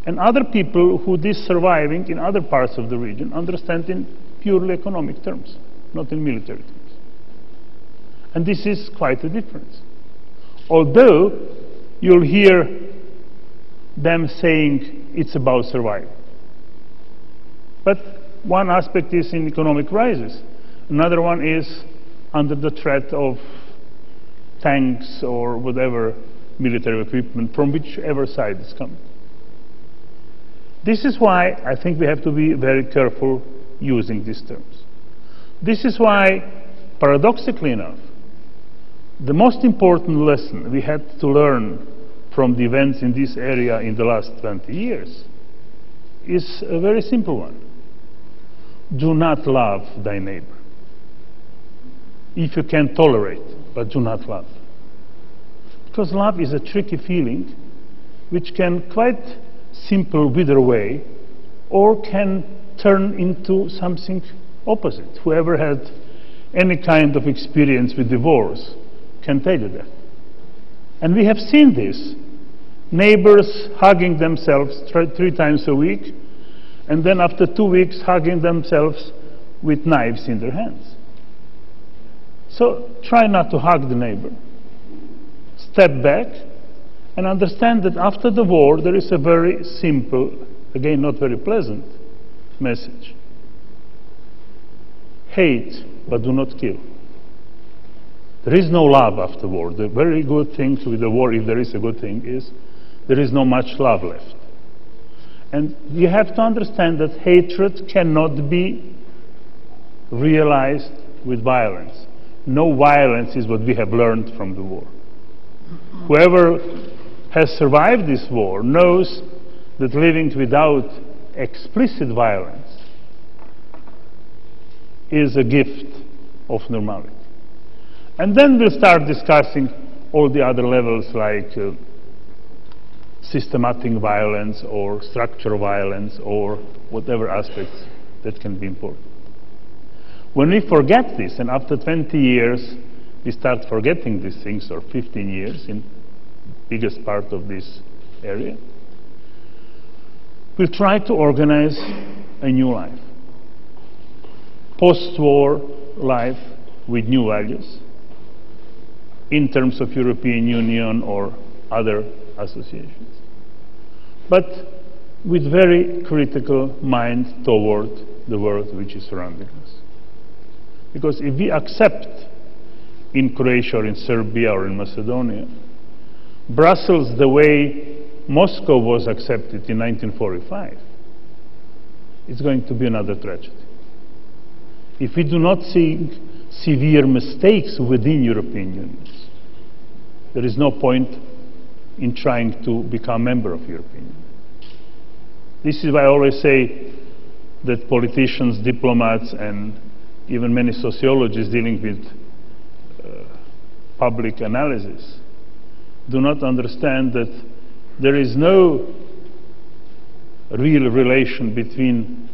and other people who this surviving in other parts of the region understand in purely economic terms, not in military terms. And this is quite a difference. Although you'll hear them saying it's about survival. But one aspect is in economic crisis. Another one is under the threat of tanks or whatever military equipment from whichever side it's coming. This is why I think we have to be very careful using these terms. This is why, paradoxically enough, the most important lesson we had to learn from the events in this area in the last 20 years is a very simple one. Do not love thy neighbor. If you can tolerate, but do not love. Because love is a tricky feeling which can quite simple wither away or can turn into something opposite. Whoever had any kind of experience with divorce can tell you that. And we have seen this. Neighbors hugging themselves 3 times a week, and then after 2 weeks hugging themselves with knives in their hands. So try not to hug the neighbor. Step back and understand that after the war there is a very simple, again not very pleasant, message. Hate, but do not kill. There is no love after war. The very good thing with the war, if there is a good thing, is there is not much love left. And you have to understand that hatred cannot be realized with violence. No violence is what we have learned from the war. Whoever has survived this war knows that living without explicit violence is a gift of normality. And then we'll start discussing all the other levels like systematic violence or structural violence or whatever aspects that can be important. When we forget this, and after 20 years we start forgetting these things, or 15 years in biggest part of this area, we'll try to organize a new life. Post-war life with new values in terms of European Union or other associations, but with very critical mind toward the world which is surrounding us. Because if we accept in Croatia or in Serbia or in Macedonia Brussels the way Moscow was accepted in 1945, it's going to be another tragedy. If we do not see severe mistakes within European unions, there is no point in trying to become a member of European Union. This is why I always say that politicians, diplomats, and even many sociologists dealing with public analysis do not understand that there is no real relation between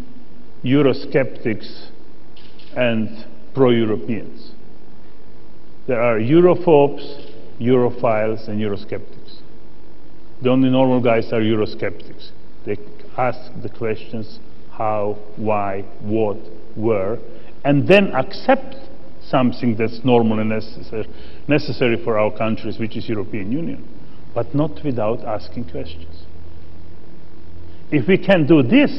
Eurosceptics and pro-Europeans. There are Europhobes, Europhiles, and Eurosceptics. The only normal guys are Eurosceptics. They ask the questions how, why, what, where, and then accept something that's normal and necessary for our countries, which is European Union, but not without asking questions. If we can do this,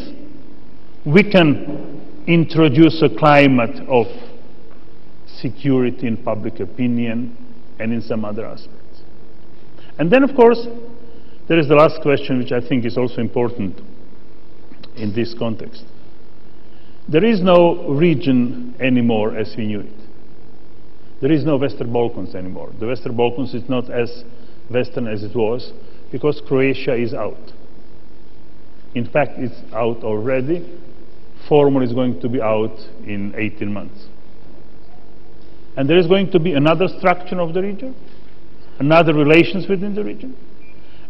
we can introduce a climate of security in public opinion and in some other aspects. And then, of course, there is the last question, which I think is also important in this context. There is no region anymore as we knew it. There is no Western Balkans anymore. The Western Balkans is not as Western as it was because Croatia is out. In fact, it's out already. Formally is going to be out in 18 months. And there is going to be another structure of the region, another relations within the region.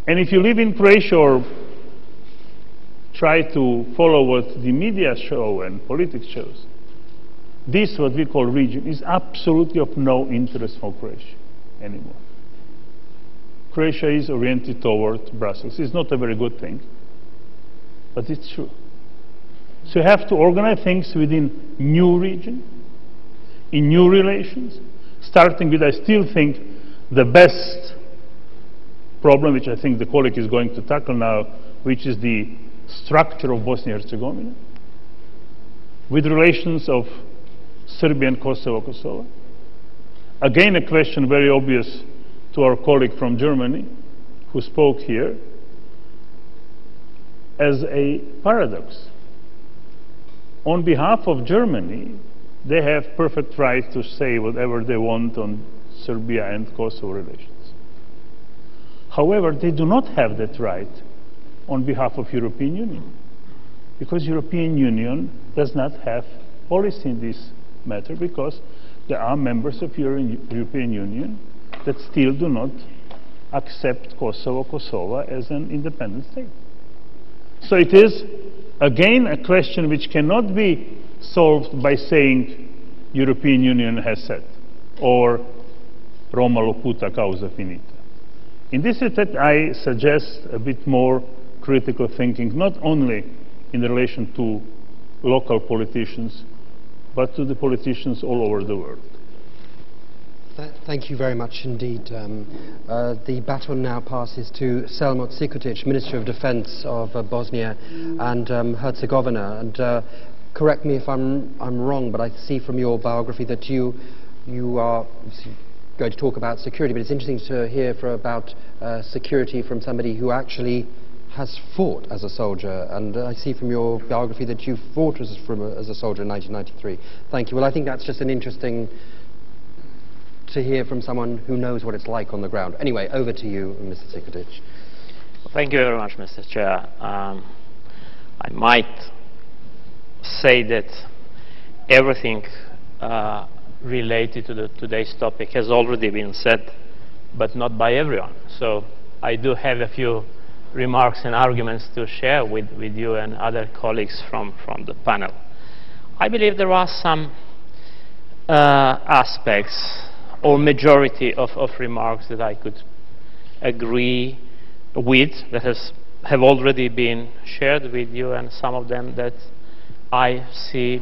And if you live in Croatia or try to follow what the media show and politics shows, this, what we call region, is absolutely of no interest for Croatia anymore. Croatia is oriented toward Brussels. It's not a very good thing, but it's true. So you have to organize things within new region, in new relations, starting with, I still think, the best problem, which I think the colleague is going to tackle now, which is the structure of Bosnia and Herzegovina, with relations of Serbia and Kosovo. Again, a question very obvious to our colleague from Germany, who spoke here, as a paradox. On behalf of Germany, they have perfect right to say whatever they want on Serbia and Kosovo relations. However, they do not have that right on behalf of European Union, because European Union does not have policy in this matter, because there are members of European Union that still do not accept Kosovo as an independent state. So it is again a question which cannot be solved by saying European Union has said, or Roma locuta causa finita. In this respect, I suggest a bit more critical thinking, not only in relation to local politicians, but to the politicians all over the world. Thank you very much indeed. The baton now passes to Selmot Sikutic, Minister of Defence of Bosnia and Herzegovina. And correct me if I'm wrong, but I see from your biography that you are going to talk about security. But it's interesting to hear about security from somebody who actually has fought as a soldier, and I see from your biography that you fought as a soldier in 1993. Thank you. Well, I think that's just an interesting to hear from someone who knows what it's like on the ground. Anyway, over to you, Mr. Sikutic. Well, thank you very much, Mr. Chair. I might say that everything related to today's topic has already been said, but not by everyone. So I do have a few remarks and arguments to share with you and other colleagues from the panel. I believe there are some aspects or majority of remarks that I could agree with, that have already been shared with you, and some of them that I see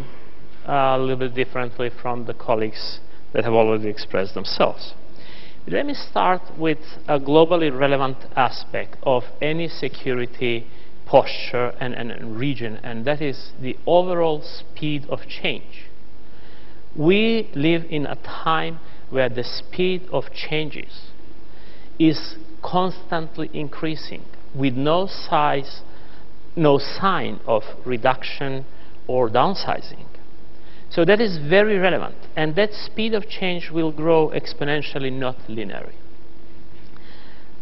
a little bit differently from the colleagues that have already expressed themselves. Let me start with a globally relevant aspect of any security posture and region, and that is the overall speed of change. We live in a time where the speed of changes is constantly increasing, with no sign of reduction or downsizing. So that is very relevant, and that speed of change will grow exponentially, not linearly.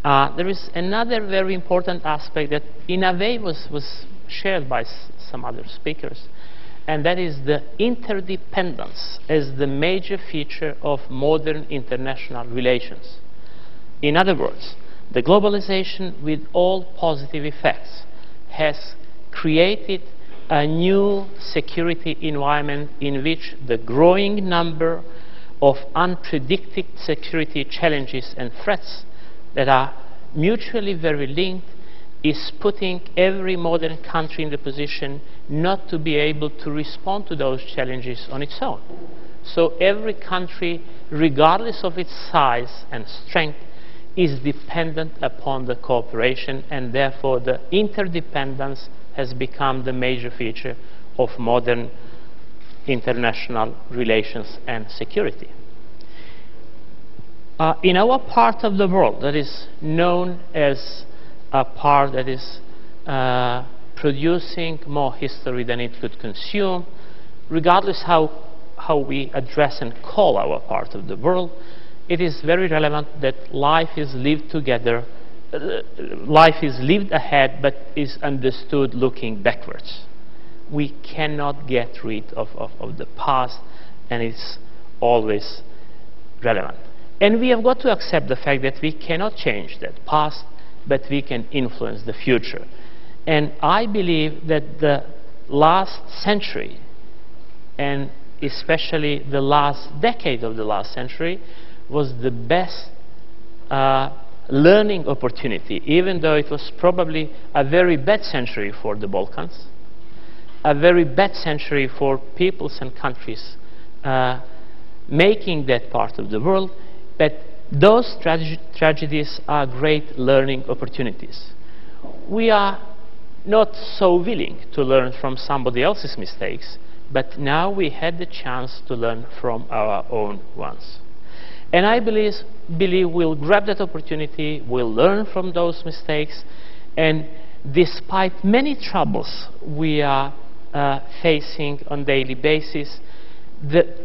There is another very important aspect that in a way was shared by some other speakers, and that is the interdependence as the major feature of modern international relations. In other words, the globalization with all positive effects has created a new security environment in which the growing number of unpredicted security challenges and threats that are mutually very linked is putting every modern country in the position not to be able to respond to those challenges on its own. So every country, regardless of its size and strength, is dependent upon the cooperation, and therefore the interdependence has become the major feature of modern international relations and security. In our part of the world that is known as a part that is producing more history than it could consume, regardless how we address and call our part of the world, it is very relevant that life is lived together, life is lived ahead, but is understood looking backwards. We cannot get rid of the past, and it's always relevant. And we have got to accept the fact that we cannot change that past, but we can influence the future. And I believe that the last century, and especially the last decade of the last century, was the best learning opportunity, even though it was probably a very bad century for the Balkans, a very bad century for peoples and countries making that part of the world. But those tragedies are great learning opportunities. We are not so willing to learn from somebody else's mistakes, but now we had the chance to learn from our own ones. And I believe we'll grab that opportunity, we'll learn from those mistakes, and despite many troubles we are facing on a daily basis,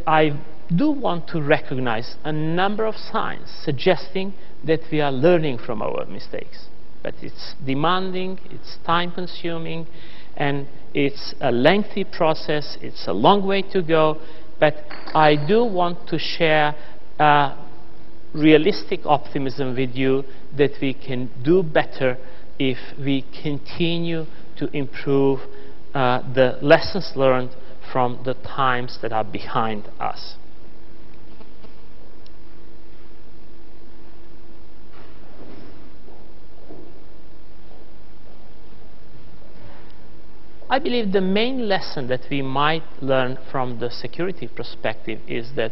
I do want to recognize a number of signs suggesting that we are learning from our mistakes. But it's demanding, it's time-consuming, and it's a lengthy process, it's a long way to go, but I do want to share realistic optimism with you that we can do better if we continue to improve the lessons learned from the times that are behind us. I believe the main lesson that we might learn from the security perspective is that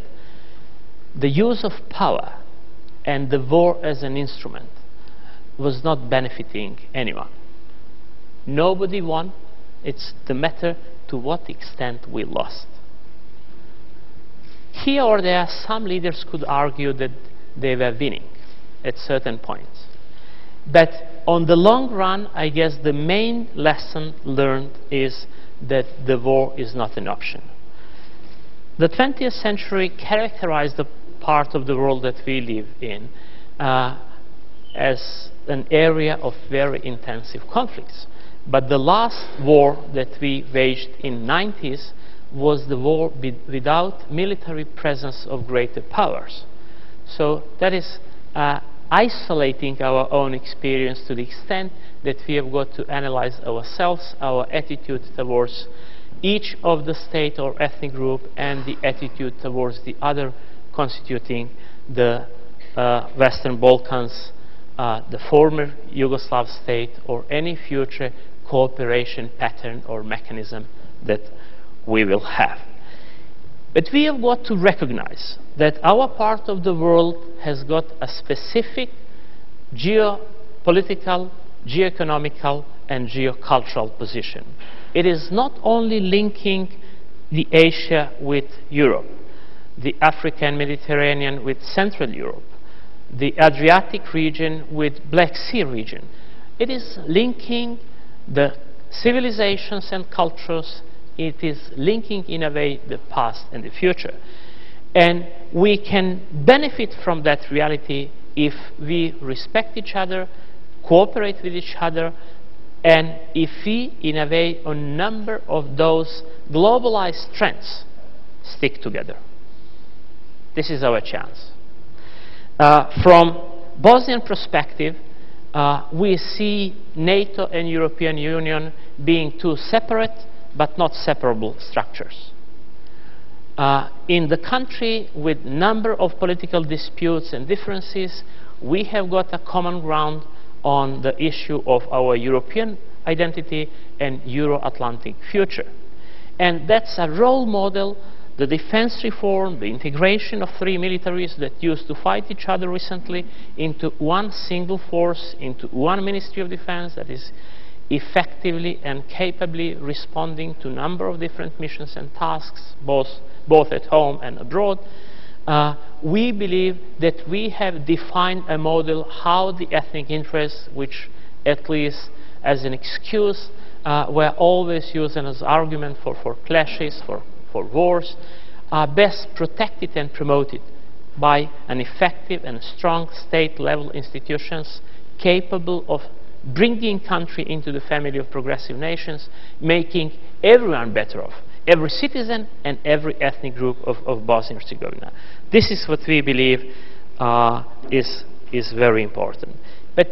the use of power and the war as an instrument was not benefiting anyone. Nobody won. It's the matter to what extent we lost. Here or there, some leaders could argue that they were winning at certain points. But on the long run, I guess the main lesson learned is that the war is not an option. The 20th century characterized the part of the world that we live in as an area of very intensive conflicts. But the last war that we waged in the 90s was the war without military presence of greater powers. So that is isolating our own experience to the extent that we have got to analyze ourselves, our attitude towards each of the state or ethnic group, and the attitude towards the other constituting the Western Balkans, the former Yugoslav state, or any future cooperation pattern or mechanism that we will have. But we have got to recognize that our part of the world has got a specific geopolitical, geoeconomical, and geocultural position. It is not only linking the Asia with Europe, the African Mediterranean with Central Europe, the Adriatic region with Black Sea region. It is linking the civilizations and cultures. It is linking in a way the past and the future. And we can benefit from that reality if we respect each other, cooperate with each other, and if we, in a way, a number of those globalized trends stick together. This is our chance. From Bosnian perspective, we see NATO and European Union being two separate but not separable structures. In the country with number of political disputes and differences, we have got a common ground on the issue of our European identity and Euro-Atlantic future. And that's a role model, the defense reform, the integration of three militaries that used to fight each other recently into one single force, into one Ministry of Defense that is effectively and capably responding to a number of different missions and tasks, both at home and abroad. We believe that we have defined a model how the ethnic interests, which at least as an excuse, were always used as argument for clashes, for wars, are best protected and promoted by an effective and strong state-level institutions capable of bringing country into the family of progressive nations, making everyone better off, every citizen and every ethnic group of Bosnia and Herzegovina. This is what we believe is very important. But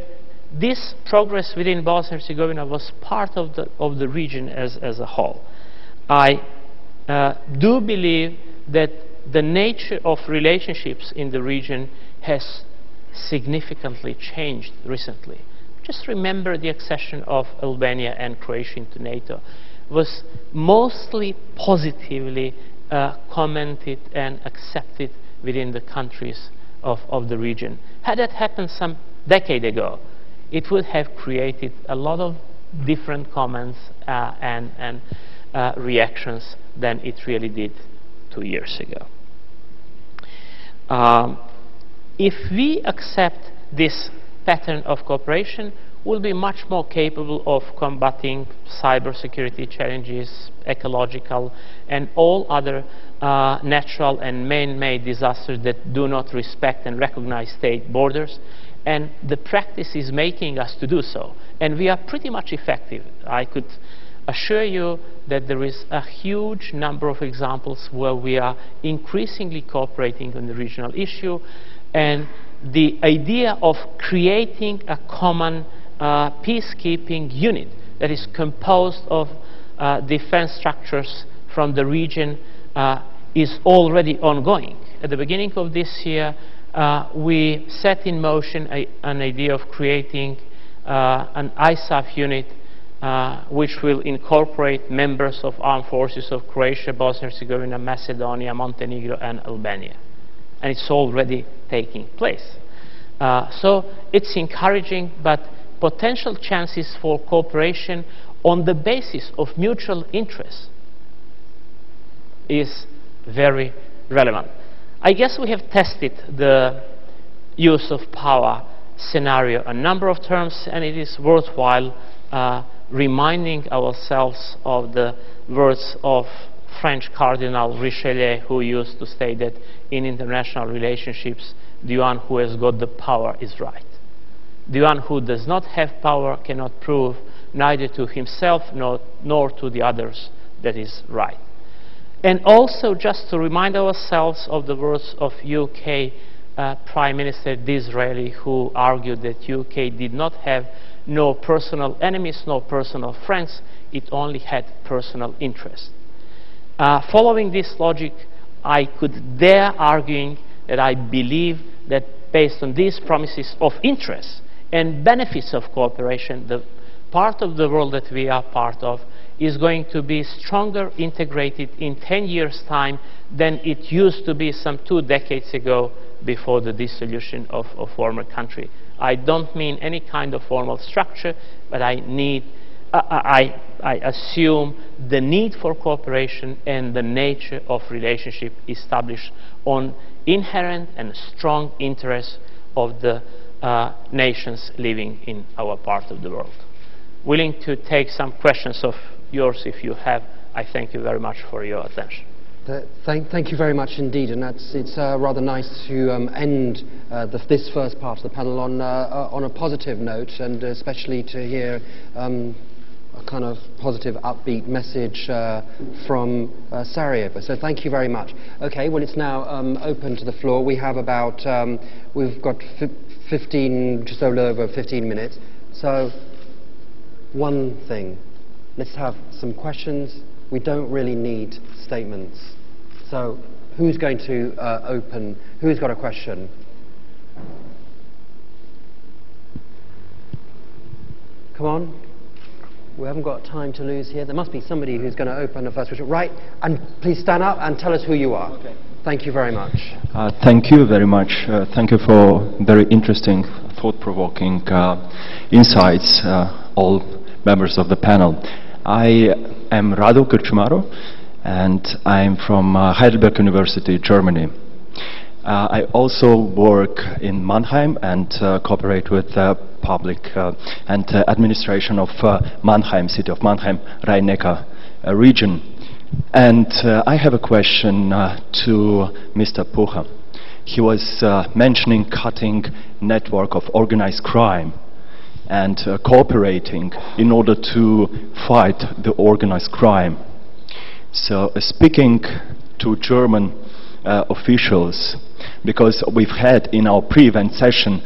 this progress within Bosnia and Herzegovina was part of the region as a whole. I do believe that the nature of relationships in the region has significantly changed recently. Just remember the accession of Albania and Croatia into NATO was mostly positively commented and accepted within the countries of the region. Had that happened some decade ago, it would have created a lot of different comments and reactions than it really did 2 years ago. If we accept this pattern of cooperation, we'll be much more capable of combating cybersecurity challenges, ecological, and all other natural and man-made disasters that do not respect and recognize state borders. And the practice is making us to do so. And we are pretty much effective. I could assure you that there is a huge number of examples where we are increasingly cooperating on the regional issue. And the idea of creating a common peacekeeping unit that is composed of defense structures from the region is already ongoing. At the beginning of this year, we set in motion an idea of creating an ISAF unit which will incorporate members of armed forces of Croatia, Bosnia and Herzegovina, Macedonia, Montenegro, and Albania. and it's already taking place. So it's encouraging, but potential chances for cooperation on the basis of mutual interest is very relevant. I guess we have tested the use of power scenario a number of times, and it is worthwhile reminding ourselves of the words of French Cardinal Richelieu, who used to say that in international relationships, the one who has got the power is right. The one who does not have power cannot prove neither to himself nor to the others that is right. And also, just to remind ourselves of the words of UK Prime Minister Disraeli, who argued that UK did not have no personal enemies, no personal friends, it only had personal interests. Following this logic, I could dare arguing that I believe that based on these promises of interest and benefits of cooperation, the part of the world that we are part of is going to be stronger integrated in 10 years' time than it used to be some 2 decades ago before the dissolution of a former country. I don't mean any kind of formal structure, but I assume the need for cooperation and the nature of relationship established on inherent and strong interests of the nations living in our part of the world. Willing to take some questions of yours if you have. I thank you very much for your attention. Thank you very much indeed, and it's rather nice to end this first part of the panel on a positive note, and especially to hear a kind of positive, upbeat message from Sarajevo. So thank you very much. Okay, well, it's now open to the floor. We have about, we've got 15, just a little over 15 minutes. So one thing, let's have some questions. We don't really need statements. So who's going to open? Who's got a question? Come on. We haven't got time to lose here. There must be somebody who's going to open the first question. Right, and please stand up and tell us who you are. Okay. Thank you very much. Thank you very much. Thank you for very interesting, thought-provoking insights, all members of the panel. I am Rado Krčmaro, and I'm from Heidelberg University, Germany. I also work in Mannheim and cooperate with public and administration of Mannheim, city of Mannheim, Rhein-Neckar region. And I have a question to Mr. Pucha. He was mentioning cutting network of organized crime and cooperating in order to fight the organized crime. So speaking to German officials, because we've had in our pre-event session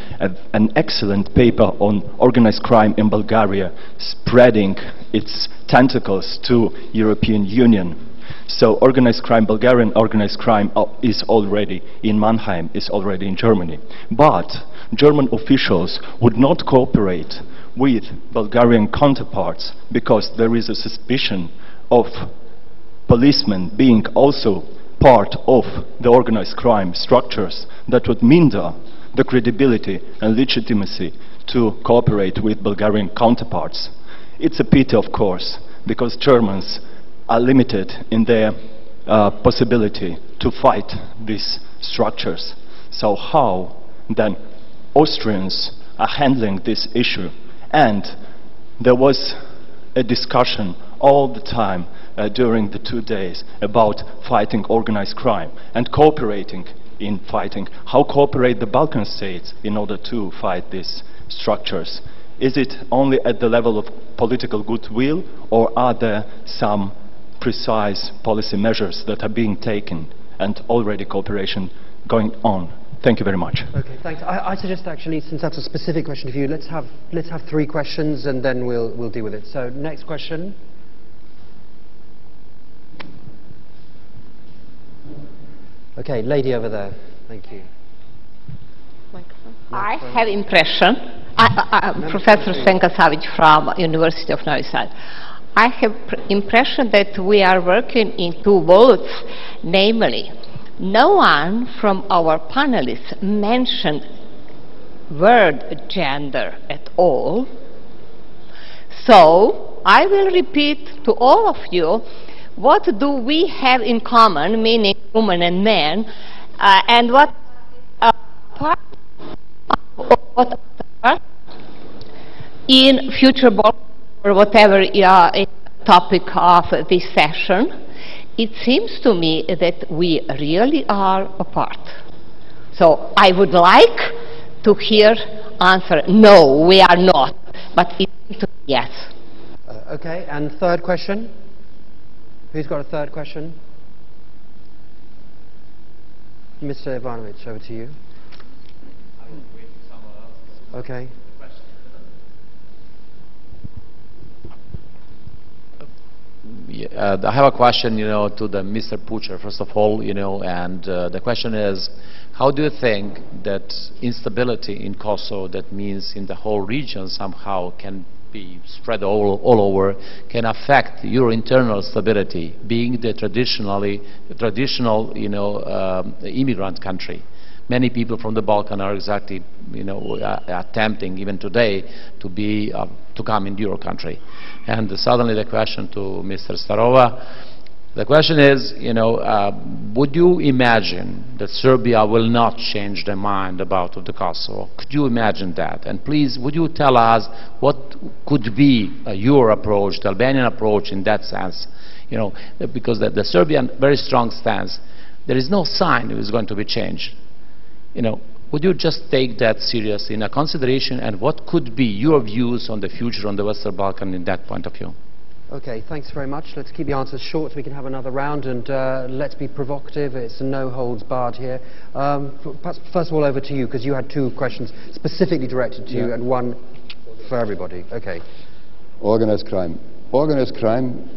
an excellent paper on organized crime in Bulgaria spreading its tentacles to European Union. So organized crime, Bulgarian organized crime is already in Mannheim, is already in Germany. But German officials would not cooperate with Bulgarian counterparts because there is a suspicion of policemen being also part of the organized crime structures that would hinder the credibility and legitimacy to cooperate with Bulgarian counterparts. It's a pity, of course, because Germans are limited in their possibility to fight these structures. So how then Austrians are handling this issue? And there was a discussion all the time during the 2 days about fighting organized crime and cooperating in fighting. How cooperate the Balkan states in order to fight these structures? Is it only at the level of political goodwill, or are there some precise policy measures that are being taken and already cooperation going on? Thank you very much. Okay, thanks. I suggest actually, since that's a specific question for you, let's have 3 questions and then we'll deal with it. So next question. Okay, lady over there. Thank you. I have impression, Professor Senka Savic from University of Novi Sad. I have impression that we are working in 2 worlds, namely No one from our panelists mentioned word gender at all. So I will repeat to all of you, what do we have in common, meaning women and men, and what part of what in future Balkans or whatever topic of this session. It seems to me that we really are apart. So I would like to hear answer, no, we are not, but it seems to be yes. Okay, and third question? Who's got a third question? Mr. Ivanovic, over to you. I will wait for someone else. Okay. I have a question, to the Mr. Pucher, first of all, and the question is, how do you think that instability in Kosovo, that means in the whole region somehow, can be spread all over, can affect your internal stability, being the traditional, immigrant country? Many people from the Balkans are exactly, attempting even today to come into your country. And suddenly the question to Mr. Starova, the question is, would you imagine that Serbia will not change their mind about the Kosovo? Could you imagine that? And please, would you tell us what could be your approach, the Albanian approach in that sense? Because the Serbian very strong stance, there is no sign it is going to be changed. Would you just take that seriously in a consideration, and what could be your views on the future on the Western Balkans in that point of view? Okay, thanks very much. Let's keep the answers short so we can have another round, and let's be provocative. It's no holds barred here. Perhaps first of all over to you, because you had two questions specifically directed to you and one for everybody. Okay. Organized crime. Organized crime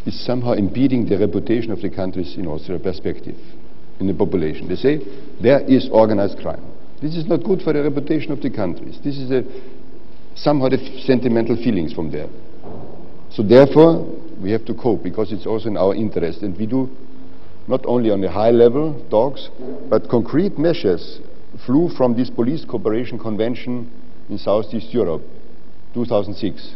is somehow impeding the reputation of the countries in Austria perspective, in the population. They say there is organized crime. This is not good for the reputation of the countries. This is somehow the sentimental feelings from there. So therefore, we have to cope, because it's also in our interest, and we do not only on the high level talks, but concrete measures flew from this Police Cooperation Convention in Southeast Europe, 2006.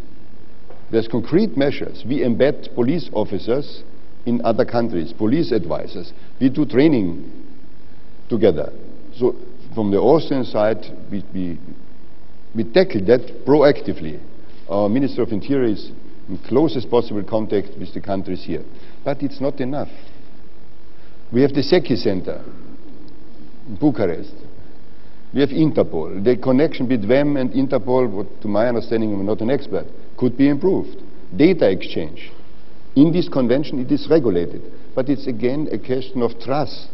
There's concrete measures. We embed police officers in other countries, police advisors. We do training together. So from the Austrian side, we tackle that proactively. Our Minister of Interior is in closest possible contact with the countries here. But it's not enough. We have the Seki Center in Bucharest. We have Interpol. The connection between them and Interpol, what, to my understanding, I'm not an expert, could be improved. Data exchange. In this convention it is regulated, but it's again a question of trust.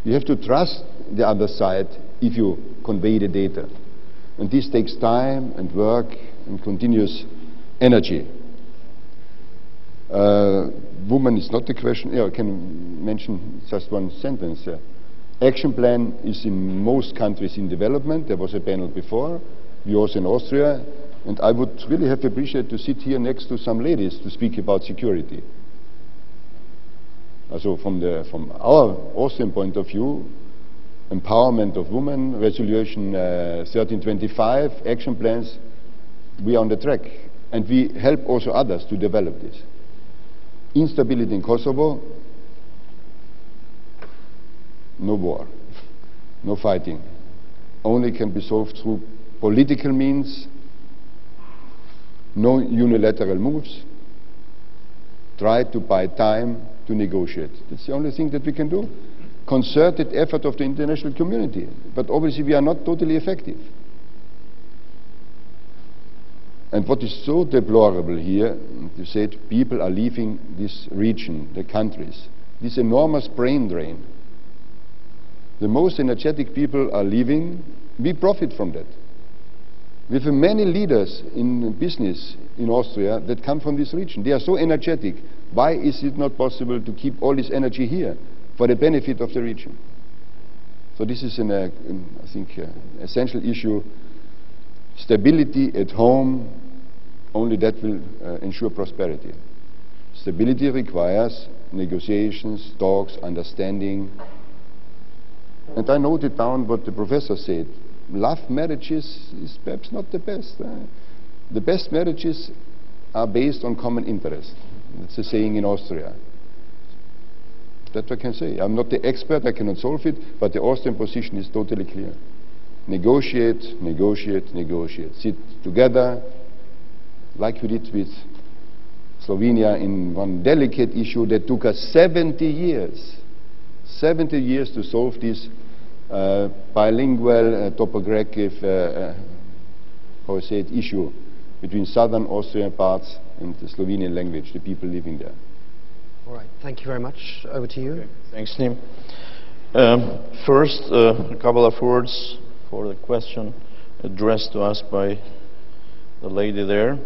You have to trust the other side if you convey the data. And this takes time and work and continuous energy. Woman is not the question. I can mention just one sentence. Action plan is in most countries in development. There was a panel before. We also in Austria. And I would really have appreciated to sit here next to some ladies to speak about security. So from our Austrian point of view, empowerment of women, resolution 1325, action plans, we are on the track. And we help also others to develop this. Instability in Kosovo, no war, no fighting. Only can be solved through political means, no unilateral moves, try to buy time to negotiate. That's the only thing that we can do. Concerted effort of the international community. But obviously we are not totally effective. And what is so deplorable here, you said people are leaving this region, the countries, this enormous brain drain. The most energetic people are leaving. We profit from that. We have many leaders in business in Austria that come from this region. They are so energetic. Why is it not possible to keep all this energy here for the benefit of the region? So this is, I think, essential issue. Stability at home, only that will ensure prosperity. Stability requires negotiations, talks, understanding. And I noted down what the professor said. Love marriages is perhaps not the best. The best marriages are based on common interest. That's a saying in Austria. That I can say. I'm not the expert, I cannot solve it, but the Austrian position is totally clear. Negotiate, negotiate, negotiate. Sit together, like we did with Slovenia in one delicate issue that took us 70 years. 70 years to solve this bilingual, topographic, how I say it, issue between southern Austrian parts and the Slovenian language, the people living there. All right, thank you very much. Over to you. Okay. Thanks, Nim. First, a couple of words for the question addressed to us by the lady there.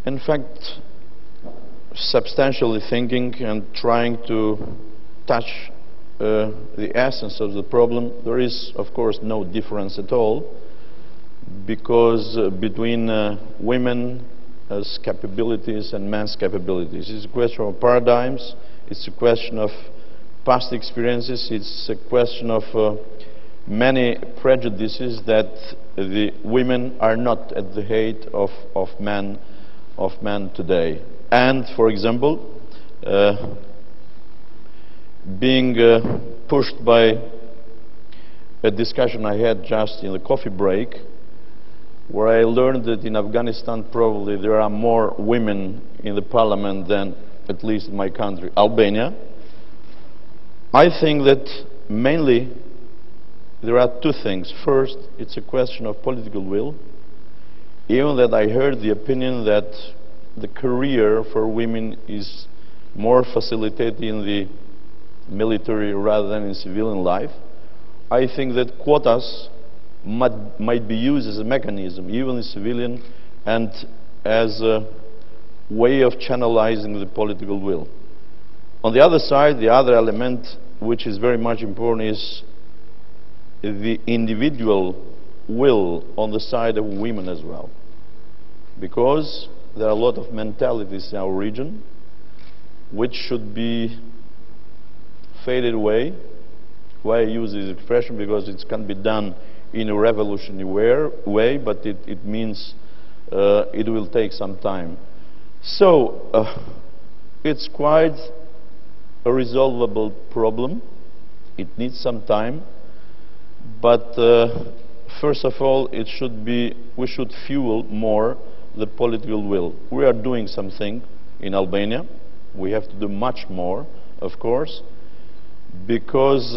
In fact, substantially thinking and trying to touch the essence of the problem, there is, of course, no difference at all, because between women as capabilities and men's capabilities. It's a question of paradigms, it's a question of past experiences, it's a question of many prejudices that the women are not at the height of men today. And, for example, being pushed by a discussion I had just in the coffee break, where I learned that in Afghanistan probably there are more women in the parliament than at least in my country, Albania. I think that mainly there are two things. First, it's a question of political will. Even that I heard the opinion that the career for women is more facilitated in the military rather than in civilian life. I think that quotas might be used as a mechanism, even in civilian, and as a way of channelizing the political will. On the other side, the other element which is very much important is the individual will on the side of women as well. Because there are a lot of mentalities in our region which should be faded away. Why I use this expression? Because it can be done in a revolutionary way, but it means it will take some time. So it's quite a resolvable problem. It needs some time, but first of all, we should fuel more the political will. We are doing something in Albania. We have to do much more, of course, because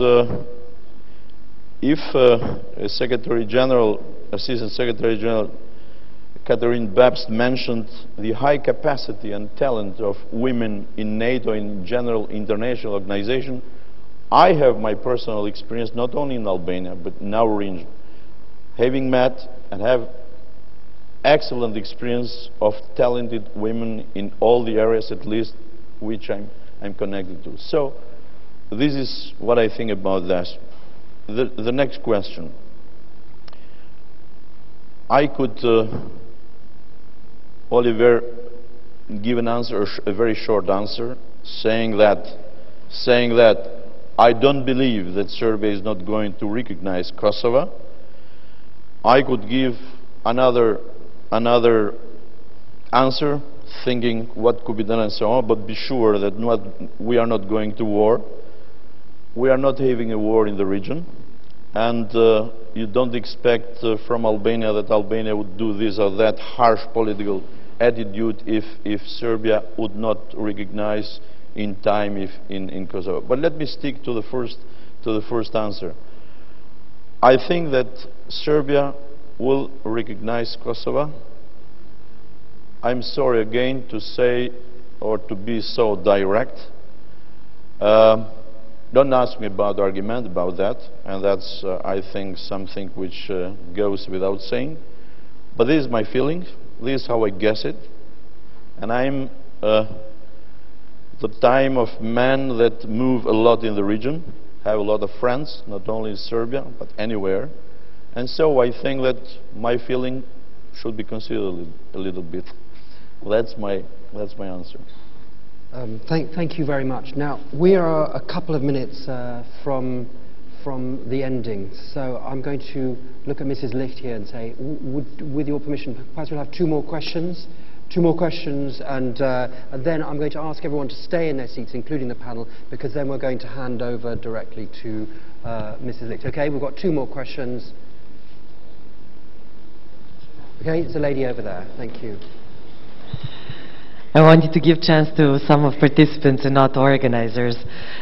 if Secretary General, Assistant Secretary General Catherine Babst mentioned the high capacity and talent of women in NATO, in general international organization, I have my personal experience not only in Albania but in our region, having met and have excellent experience of talented women in all the areas at least which I'm connected to. So this is what I think about that. The next question. I could, Oliver, give an answer, a very short answer, saying that I don't believe that Serbia is not going to recognize Kosovo. I could give another answer, thinking what could be done and so on, but be sure that we are not going to war. We are not having a war in the region, and you don't expect from Albania that Albania would do this or that harsh political attitude if Serbia would not recognize in time in Kosovo. But let me stick to the first answer. I think that Serbia will recognize Kosovo. I'm sorry again to say or to be so direct. Don't ask me about argument about that, and that's, I think, something which goes without saying. But this is my feeling, this is how I guess it, and I'm the type of man that move a lot in the region, have a lot of friends, not only in Serbia, but anywhere, and so I think that my feeling should be considered a little bit. That's my answer. Thank you very much. Now, we are a couple of minutes from the ending, so I'm going to look at Mrs. Licht here and say, with your permission, perhaps we'll have two more questions, and then I'm going to ask everyone to stay in their seats, including the panel, because then we're going to hand over directly to Mrs. Licht. Okay, we've got two more questions. Okay, it's a lady over there. Thank you. I wanted to give chance to some of participants and not organizers.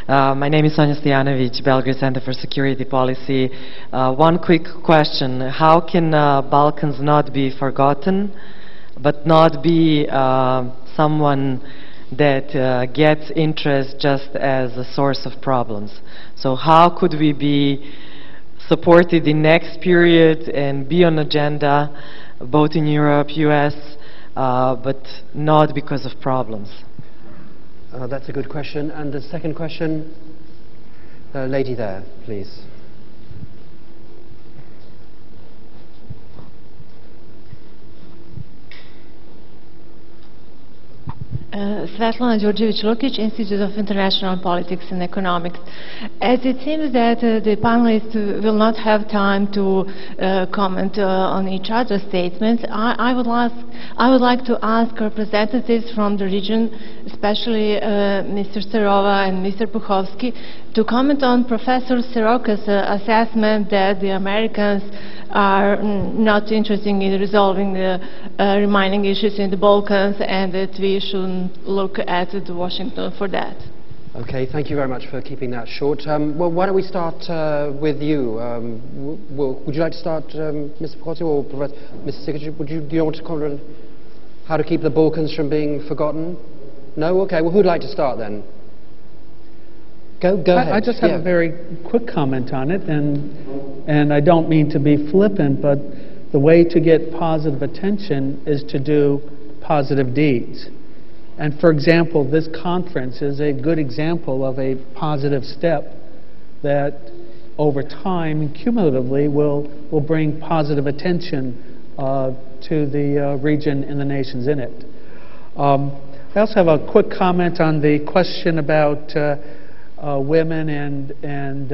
My name is Sonja Stojanovic, Belgrade Center for Security Policy. One quick question. How can Balkans not be forgotten, but not be someone that gets interest just as a source of problems? So how could we be supported in next period and be on agenda, both in Europe, US, but not because of problems? That's a good question. And the second question, the lady there, please. Svetlana Đurđević-Lukić, Institute of International Politics and Economics. As it seems that the panelists will not have time to comment on each other's statements, I would like to ask representatives from the region, especially Mr. Serova and Mr. Puchovsky, to comment on Professor Siroka's assessment that the Americans are not interested in resolving the remaining issues in the Balkans, and that we shouldn't look at Washington for that. Okay, thank you very much for keeping that short. Well, why don't we start with you? Would you like to start, Mr. Puchovsky, or Mr. Sikic? Do you want to comment on how to keep the Balkans from being forgotten? No? Okay, well, who'd like to start then? Go ahead. I just have a very quick comment on it, and I don't mean to be flippant, but the way to get positive attention is to do positive deeds. And for example, this conference is a good example of a positive step that over time and cumulatively will bring positive attention to the region and the nations in it. I also have a quick comment on the question about women and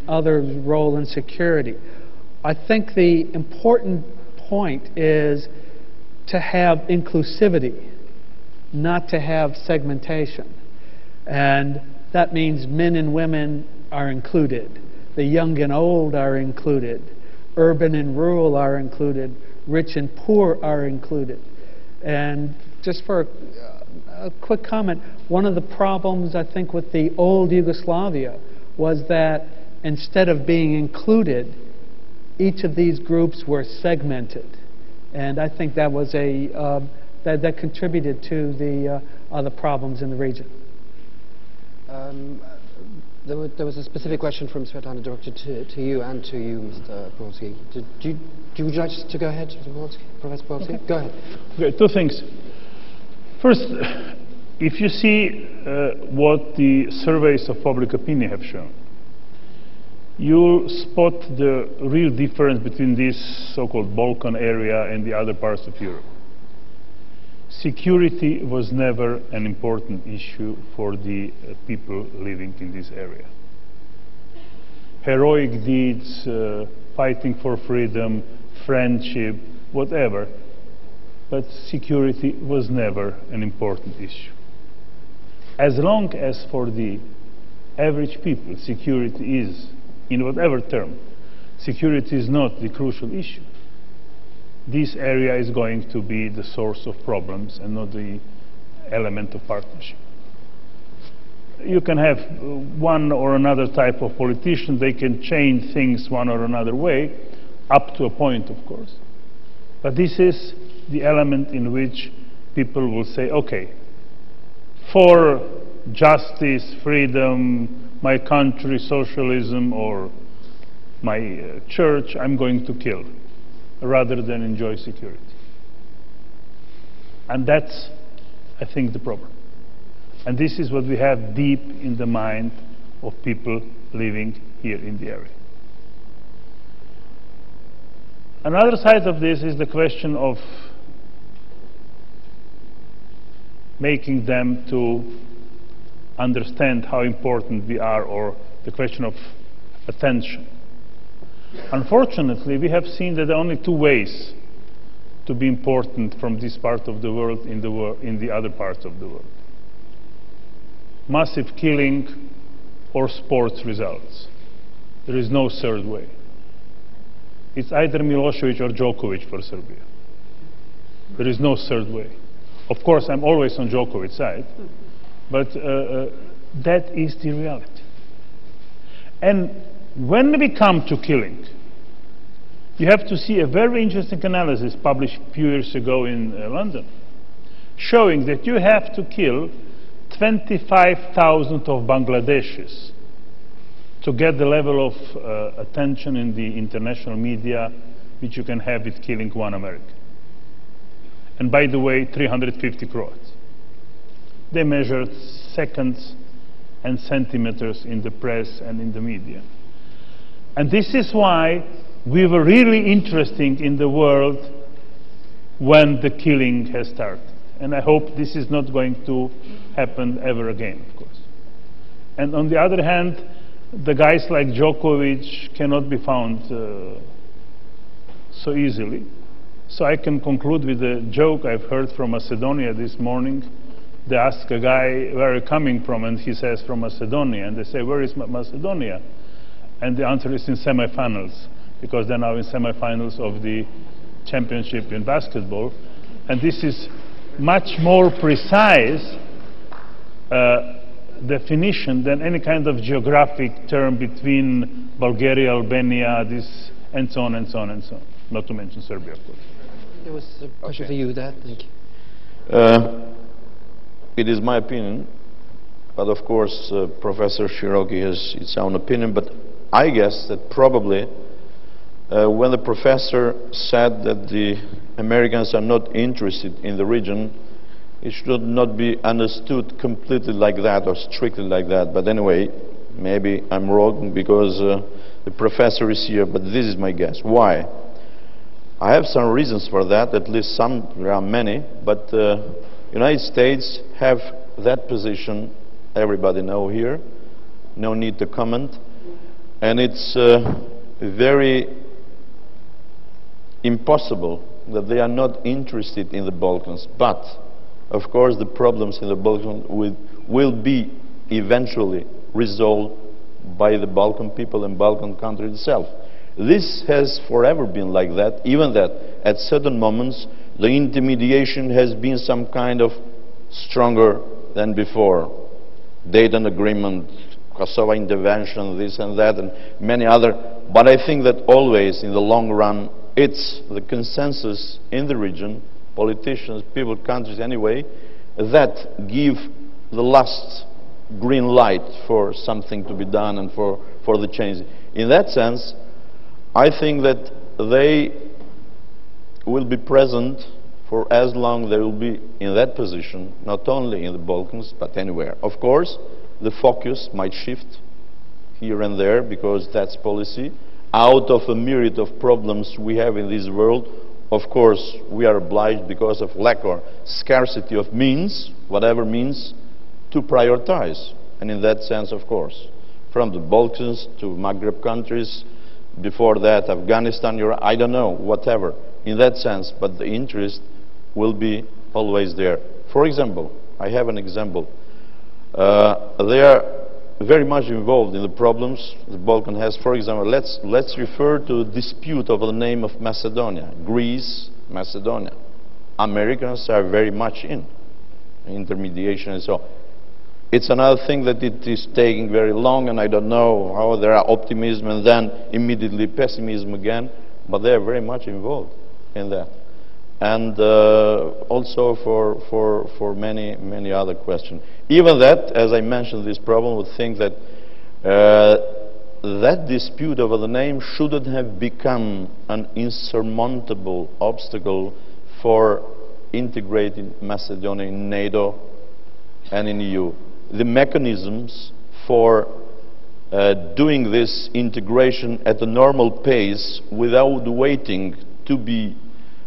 others' role in security. I think the important point is to have inclusivity, not to have segmentation. And that means men and women are included, the young and old are included, urban and rural are included, rich and poor are included. And just for a quick comment, one of the problems I think with the old Yugoslavia was that instead of being included, each of these groups were segmented. And I think that was that contributed to the other problems in the region. There was a specific question from Svetlana directed to you and to you, Mr. Puchovsky. Would you like to go ahead, Professor Puchovsky? Okay. Go ahead. Okay, two things. First, if you see what the surveys of public opinion have shown, you'll spot the real difference between this so-called Balkan area and the other parts of Europe. Security was never an important issue for the people living in this area. Heroic deeds, fighting for freedom, friendship, whatever, but security was never an important issue. As long as for the average people security is, in whatever term, security is not the crucial issue, this area is going to be the source of problems and not the element of partnership. You can have one or another type of politician, they can change things one or another way, up to a point, of course. But this is the element in which people will say, okay, for justice, freedom, my country, socialism, or my church, I'm going to kill, rather than enjoy security. And that's, I think, the problem. And this is what we have deep in the mind of people living here in the area. Another side of this is the question of making them to understand how important we are, or the question of attention. Unfortunately, we have seen that there are only two ways to be important from this part of the world in the other parts of the world: massive killing or sports results. There is no third way. It's either Milosevic or Djokovic for Serbia. There is no third way. Of course, I'm always on Djokovic's side, but that is the reality. And when we come to killing, you have to see a very interesting analysis published a few years ago in London, showing that you have to kill 25,000 of Bangladeshis to get the level of attention in the international media which you can have with killing one American. And by the way, 350 Croats. They measured seconds and centimeters in the press and in the media. And this is why we were really interesting in the world when the killing has started. And I hope this is not going to happen ever again, of course. And on the other hand, the guys like Djokovic cannot be found so easily. So I can conclude with a joke I've heard from Macedonia this morning. They ask a guy, where are you coming from? And he says, from Macedonia. And they say, where is Macedonia? And the answer is in semifinals, because they're now in semifinals of the championship in basketball. And this is much more precise definition than any kind of geographic term between Bulgaria, Albania, this, and so on and so on and so on. Not to mention Serbia, of course. There was a question for you there. Thank you. It is my opinion, but of course Professor Shiroki has its own opinion, but I guess that probably when the professor said that the Americans are not interested in the region, it should not be understood completely like that or strictly like that. But anyway, maybe I'm wrong because the professor is here, but this is my guess. Why? I have some reasons for that, at least some, there are many, but United States have that position, everybody know here, no need to comment, and it's very impossible that they are not interested in the Balkans. But of course the problems in the Balkans will be eventually resolved by the Balkan people and Balkan country itself. This has forever been like that, even that at certain moments the intermediation has been some kind of stronger than before. Dayton Agreement, Kosovo intervention, this and that, and many other. But I think that always in the long run it's the consensus in the region, politicians, people, countries anyway, that give the last green light for something to be done and for the change. In that sense, I think that they will be present for as long they will be in that position, not only in the Balkans, but anywhere. Of course, the focus might shift here and there, because that's policy. Out of a myriad of problems we have in this world, of course, we are obliged, because of lack or scarcity of means, whatever means, to prioritize. And in that sense, of course, from the Balkans to Maghreb countries, before that, Afghanistan, Europe, I don't know, whatever, in that sense, but the interest will be always there. For example, I have an example. They are very much involved in the problems the Balkan has. For example, let's refer to the dispute over the name of Macedonia, Greece, Macedonia. Americans are very much in intermediation and so on. It's another thing that it is taking very long, and I don't know how there are optimism and then immediately pessimism again, but they are very much involved in that. And also for many other questions. Even that, as I mentioned, this problem would think that that dispute over the name shouldn't have become an insurmountable obstacle for integrating Macedonia in NATO and in EU. The mechanisms for doing this integration at a normal pace without waiting to be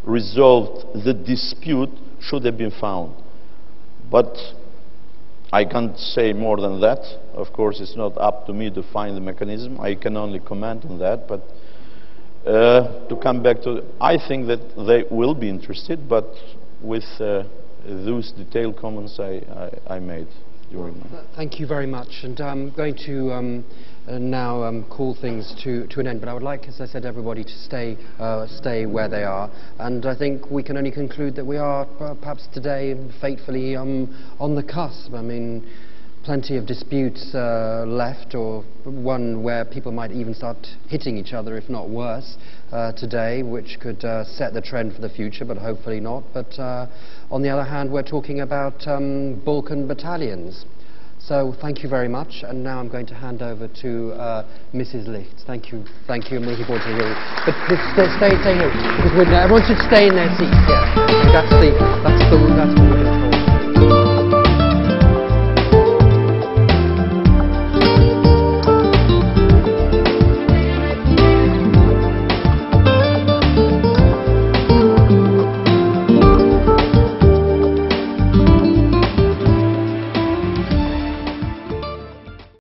resolved the dispute should have been found. But I can't say more than that. Of course, it's not up to me to find the mechanism. I can only comment on that. But to come back to, I think that they will be interested, but with those detailed comments I made during my... Thank you very much. And I'm going to now call things to an end. But I would like, as I said, everybody to stay where they are. And I think we can only conclude that we are perhaps today fatefully on the cusp. I mean, plenty of disputes left, or one where people might even start hitting each other, if not worse, today, which could set the trend for the future, but hopefully not. But on the other hand, we're talking about Balkan battalions. So thank you very much, and now I'm going to hand over to Mrs. Licht. Thank you, I'm looking forward to hearing. But stay here, because everyone should stay in their seats. Yeah, that's